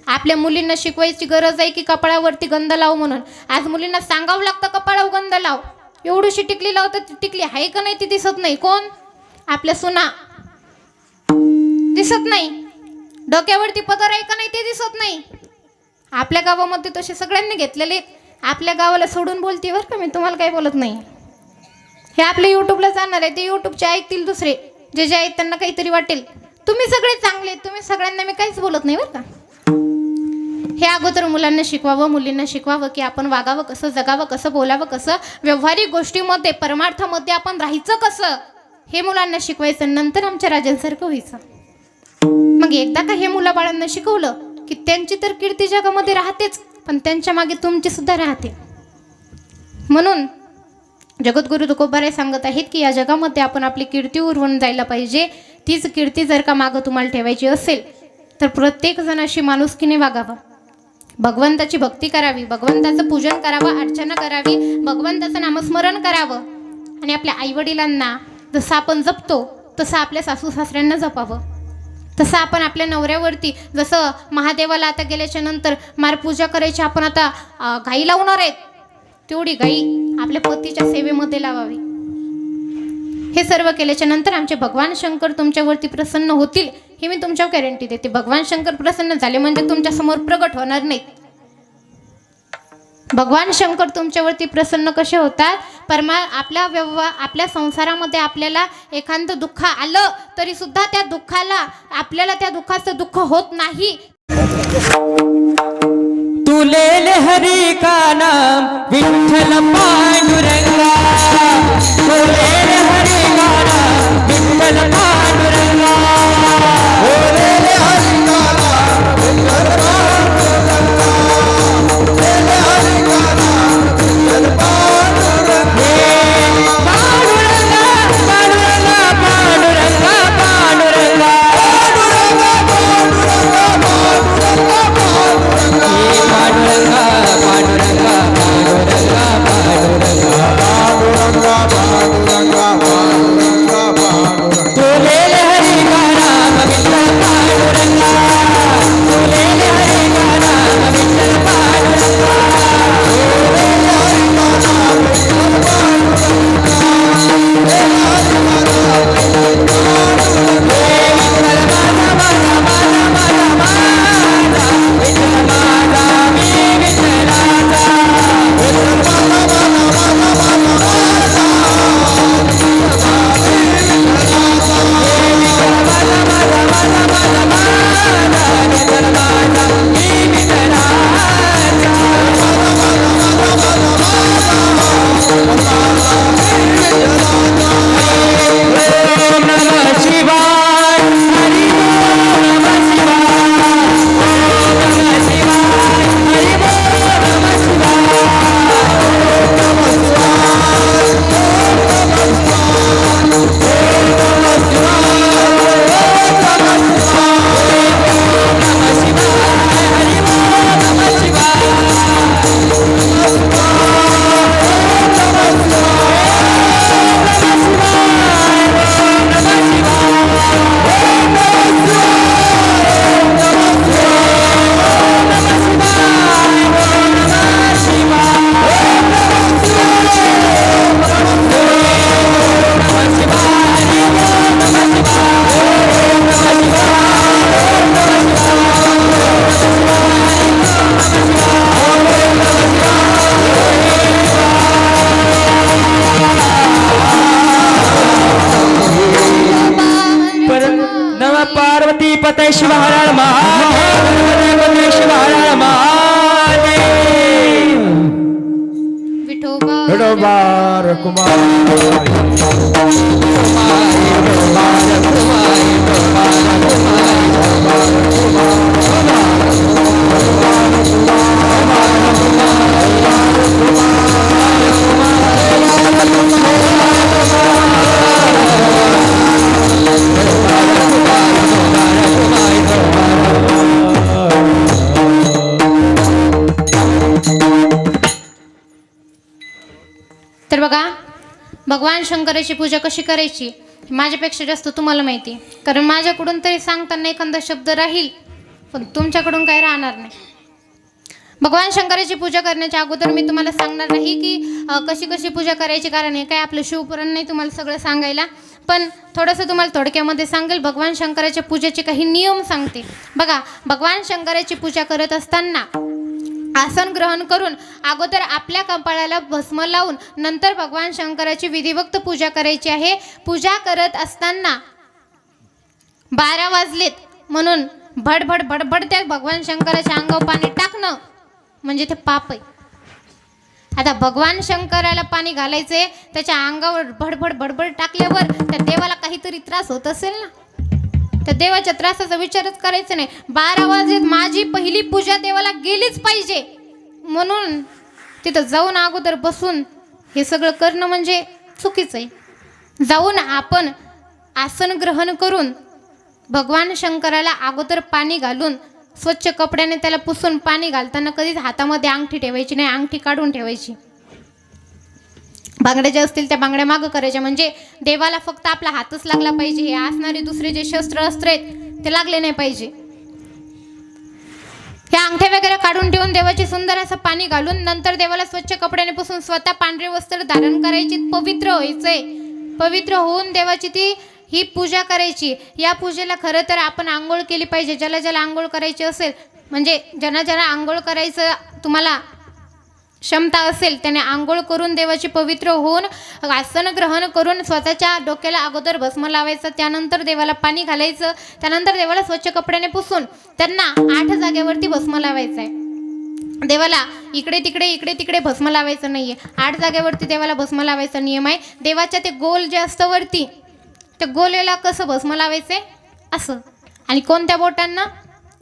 आपल्या मुलींना शिकवायची गरज आहे की कपाळावरती गंध लाव म्हणून. आज मुलींना सांगावं लागतं कपाळावर गंध लाव. एवढीशी टिकली लावतात ती टिकली आहे का नाही ती दिसत नाही. कोण आपल्या सुना दिसत नाही. डोक्यावरती पदर आहे का नाही ते दिसत नाही. आपल्या गावामध्ये तसे सगळ्यांनी घेतलेले. आपल्या गावाला सोडून बोलते बरं का मी तुम्हाला काही बोलत नाही. हे आपल्या यूट्यूबला जाणार आहे ते यूट्यूबचे ऐकतील दुसरे जे जे आहेत त्यांना काहीतरी वाटेल. तुम्ही सगळे चांगले तुम्ही सगळ्यांना मी काहीच बोलत नाही बरं का. हे अगोदर मुलांना शिकवावं मुलींना शिकवावं की आपण वागावं कसं जगावं कसं बोलावं कसं व्यावहारिक गोष्टीमध्ये परमार्थामध्ये आपण राहायचं कसं हे मुलांना शिकवायचं. नंतर आमच्या राजांसारखं व्हायचं. मग एकदा का हे मुलं बाळांना शिकवलं की त्यांची तर कीर्ती जगामध्ये राहतेच पण त्यांच्या मागे तुमची सुद्धा राहते. म्हणून जगद्गुरु तुकोबाराय सांगत आहेत की या जगामध्ये आपण आपली कीर्ती उरवून जायला पाहिजे. तीच कीर्ती जर का मागं तुम्हाला ठेवायची असेल तर प्रत्येक जणाशी माणुसकीने वागावं. भगवंताची भक्ती करावी. भगवंताचं पूजन करावं अर्चना करावी. भगवंताचं नामस्मरण करावं. आणि आपल्या आईवडिलांना जसं आपण जपतो तसं आपल्या सासू सासऱ्यांना जपावं. तसं आपण आपल्या नवऱ्यावरती जसं महादेवाला आता गेल्याच्या नंतर मारपूजा करायची आपण आता गाई लावणार आहेत तेवढी गाई आपल्या पतीच्या सेवेमध्ये लावावी. हे सर्व केल्याच्या नंतर आमचे भगवान शंकर तुमच्यावरती प्रसन्न होतील हे मी तुमच्यावर गॅरंटी देते. भगवान शंकर प्रसन्न झाले म्हणजे तुमच्या समोर प्रगट होणार नाहीत. भगवान शंकर तुमच्यावरती प्रसन्न कसे होतात. आपल्या संसारामध्ये आपल्याला एखादं दुःख आलं तरी सुद्धा त्या दुःखाला आपल्याला त्या दुःखाचं दुःख होत नाही. तू ले ले हरी का नाम विठ्ठल पांडुरंगा. तू ले ले हरी का नाम विठ्ठल पांडुरंगा. ओ ले ले हरी का नाम विठ्ठल पांडुरंगा. ले ले हरी का नाम विठ्ठल पांडुरंगा. पांडुरंगा पांडुरंगा पांडुरंगा पांडुरंगा पांडुरंगा पांडुरंगा पांडुरंगा पांडुरंगा पांडुरंगा शिवहर महादेव शिवहर महादेव विठोबा विठोबार कुमार तर बघा, भगवान शंकराची पूजा कशी करायची माझ्यापेक्षा जास्त तुम्हाला माहिती, कारण माझ्याकडून तरी सांगताना एखादा शब्द राहील पण तुमच्याकडून काही राहणार नाही. भगवान शंकराची पूजा करण्याच्या अगोदर मी तुम्हाला सांगणार नाही की कशी कशी पूजा करायची, कारण हे काय आपलं शिवपुराण नाही तुम्हाला सगळं सांगायला, पण थोडंसं तुम्हाला थोडक्यामध्ये सांगेल. भगवान शंकराच्या पूजेचे काही नियम सांगते. बघा, भगवान शंकराची पूजा करत असताना आसन ग्रहण करून अगोदर आपल्या कपाळाला भस्म लावून नंतर भगवान शंकराची विधिवक्त पूजा करायची आहे. पूजा करत असताना 12 वाजलेत म्हणून भडभड भडभड त्या भगवान शंकराच्या अंगावर पाणी टाकणं म्हणजे ते पाप आहे. आता भगवान शंकराला पाणी घालायचंय, त्याच्या अंगावर भडभड भडभड टाकल्यावर त्या देवाला काहीतरी त्रास होत असेल ना, त्या देवाच्या त्रासाचा विचारच करायचा नाही. 12 वाजलेत, माझी पहिली पूजा देवाला गेलीच पाहिजे म्हणून तिथं जाऊन अगोदर बसून हे सगळं करणं म्हणजे चुकीचं आहे. जाऊन आपण आसन ग्रहण करून भगवान शंकराला अगोदर पाणी घालून स्वच्छ कपड्याने त्याला पुसून पाणी घालताना कधीच हातामध्ये अंगठी ठेवायची नाही, अंगठी काढून ठेवायची. बांगड्या ज्या असतील त्या बांगड्या मागं करायच्या, म्हणजे देवाला फक्त आपला हातच लागला पाहिजे. हे असणारे दुसरे जे शस्त्र अस्त्र आहेत ते लागले नाही पाहिजे. ह्या अंगठ्या वगैरे काढून ठेवून देवाची सुंदर असं पाणी घालून नंतर देवाला स्वच्छ कपड्याने पुसून स्वतः पांढरे वस्त्र धारण करायची, पवित्र व्हायचंय. पवित्र होऊन देवाची ही पूजा करायची. या पूजेला खरं तर आपण आंघोळ केली पाहिजे. ज्याला ज्याला आंघोळ करायची असेल, म्हणजे ज्यांना ज्यांना आंघोळ करायचं तुम्हाला क्षमता असेल त्याने आंघोळ करून देवाची पवित्र होऊन आसन ग्रहण करून स्वतःच्या डोक्याला अगोदर भस्म लावायचं, त्यानंतर देवाला पाणी घालायचं, त्यानंतर देवाला स्वच्छ कपड्याने पुसून त्यांना 8 जागेवरती भस्म लावायचं आहे. देवाला इकडे तिकडे भस्म लावायचं नाहीये. 8 जागेवरती देवाला भस्म लावायचा नियम आहे. देवाच्या ते गोल जे असतं वरती, त्या गोलेला कसं भस्म लावायचंय असं, आणि कोणत्या बोटांना?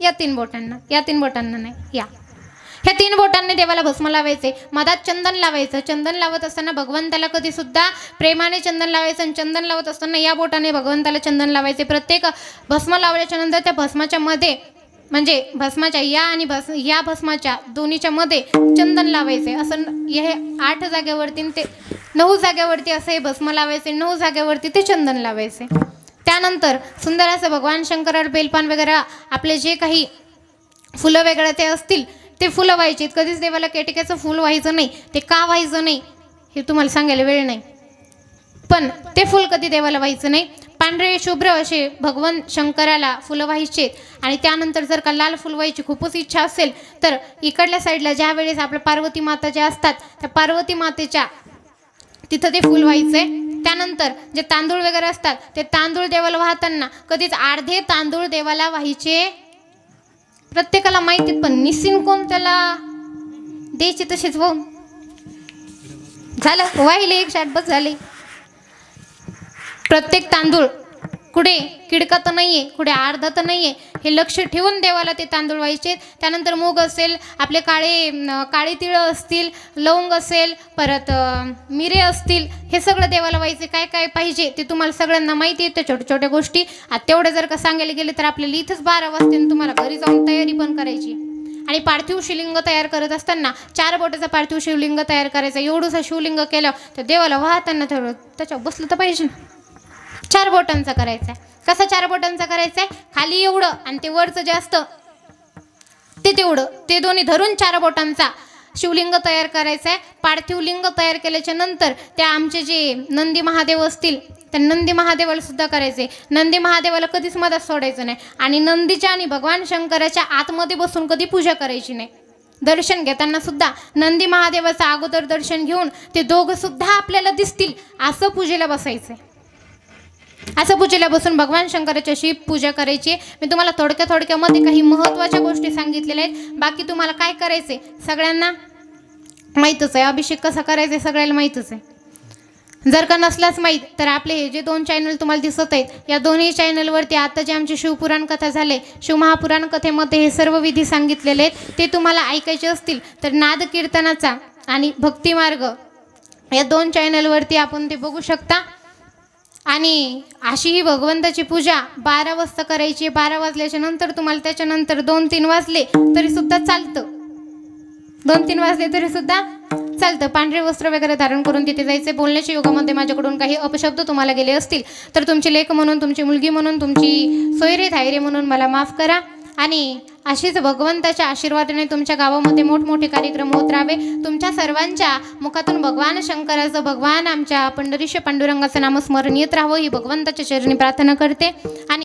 या 3 बोटांना. या 3 बोटांना नाही, ह्या 3 बोटांनी देवाला भस्म लावायचे. मधात चंदन लावायचं. चंदन लावत असताना भगवंताला कधी सुद्धा प्रेमाने चंदन लावायचं, आणि चंदन लावत असताना या बोटाने भगवंताला चंदन लावायचे. प्रत्येक भस्म लावल्याच्या नंतर त्या भस्माच्या मध्ये, म्हणजे भस्माच्या या आणि या भस्माच्या दोन्हीच्या मध्ये चंदन लावायचे. असं हे 8 जागेवरती ते 9 जागेवरती असं हे भस्म लावायचे, 9 जागेवरती ते चंदन लावायचे. त्यानंतर सुंदर असं भगवान शंकराला बेलपान वगैरे आपले जे काही फुलं वगैरे ते असतील ते फुलं व्हायचे. कधीच देवाला केटक्याचं फूल व्हायचं नाही. ते का व्हायचं नाही हे तुम्हाला सांगायला वेळ नाही, पण ते फूल कधी देवाला व्हायचं नाही. पांढरे शुभ्र असे भगवान शंकराला फुलं व्हायचे. आणि त्यानंतर जर का लाल फुल व्हायची खूपच इच्छा असेल तर इकडल्या साईडला ज्या वेळेस आपल्या पार्वती माता ज्या असतात त्या पार्वती मातेच्या तिथं ते फूल व्हायचे. त्यानंतर जे तांदूळ वगैरे असतात ते तांदूळ देवाला वाहताना कधीच अर्धे तांदूळ देवाला व्हायचे. प्रत्येकाला माहिती, पण निसीन कोण त्याला द्यायचे तसेच वाहून झालं, वाहिले एक शाट बस झाले. प्रत्येक तांदूळ कुठे किडका तर नाहीये, कुठे अर्धा तर नाहीये, हे लक्ष ठेवून देवाला ते तांदूळ व्हायचे. त्यानंतर मूग असेल, आपले काळे तिळं असतील, लवंग असेल, परत मिरे असतील, हे सगळं देवाला व्हायचे. काय काय पाहिजे ते तुम्हाला सगळ्यांना माहिती आहे. त्या छोट्या छोट्या गोष्टी आता तेवढे जर का सांगायला गेले तर आपल्याला इथंच 12 वाजता तुम्हाला घरी जाऊन तयारी पण करायची. आणि पार्थिव शिवलिंग तयार करत असताना 4 बोटाचा पार्थिव शिवलिंग तयार करायचा. एवढंसं शिवलिंग केलं तर देवाला वाहताना तेवढं त्याच्यावर बसलं तर पाहिजे ना. 4 बोटांचा करायचा. कसा 4 बोटांचा करायचा आहे? खाली एवढं आणि ते वरचं जे असतं ते तेवढं, ते दोन्ही धरून 4 बोटांचा शिवलिंग तयार करायचा आहे. पार्थिव लिंग तयार केल्याच्या नंतर त्या आमचे जे नंदी महादेव असतील त्या नंदी महादेवाला सुद्धा करायचे. नंदी महादेवाला कधीच मधात सोडायचं नाही. आणि नंदीच्या आणि भगवान शंकराच्या आतमध्ये बसून कधी पूजा करायची नाही. दर्शन घेताना सुद्धा नंदी महादेवाचं अगोदर दर्शन घेऊन ते दोघं सुद्धा आपल्याला दिसतील असं पूजेला बसायचं. असं पूजेला बसून भगवान शंकराची अशी पूजा करायची. मी तुम्हाला थोडक्यामध्ये काही महत्त्वाच्या गोष्टी सांगितलेल्या आहेत. बाकी तुम्हाला काय करायचे सगळ्यांना माहीतच आहे. अभिषेक कसा करायचा आहे सगळ्याला माहीतच आहे. जर का नसल्यास माहीत तर आपले हे जे 2 चॅनल तुम्हाला दिसत आहेत, या दोन्ही चॅनलवरती आता जे आमची शिवपुराण कथा झाले, शिवमहापुराण कथेमध्ये हे सर्व विधी सांगितलेले आहेत. ते तुम्हाला ऐकायचे असतील तर नाद कीर्तनाचा आणि भक्तिमार्ग या 2 चॅनलवरती आपण ते बघू शकता. आणि अशी ही भगवंताची पूजा 12 वाजता करायची. 12 वाजल्याच्या नंतर तुम्हाला त्याच्यानंतर 2-3 वाजले तरीसुद्धा चालतं. 2-3 वाजले तरीसुद्धा चालतं. पांढरे वस्त्र वगैरे धारण करून तिथे जायचे. बोलण्याच्या युगामध्ये माझ्याकडून काही अपशब्द तुम्हाला गेले असतील तर तुमची लेक म्हणून, तुमची मुलगी म्हणून, तुमची सोयरे धायरे म्हणून मला माफ करा. आणि अशीच भगवंताच्या आशीर्वादाने तुमच्या गावामध्ये मोठमोठे कार्यक्रम होत राहावे. तुमच्या सर्वांच्या मुखातून भगवान शंकराचं, भगवान आमच्या पंढरीश पांडुरंगाचं नामस्मरण येत राहावं ही भगवंताच्या चरणी प्रार्थना करते. आणि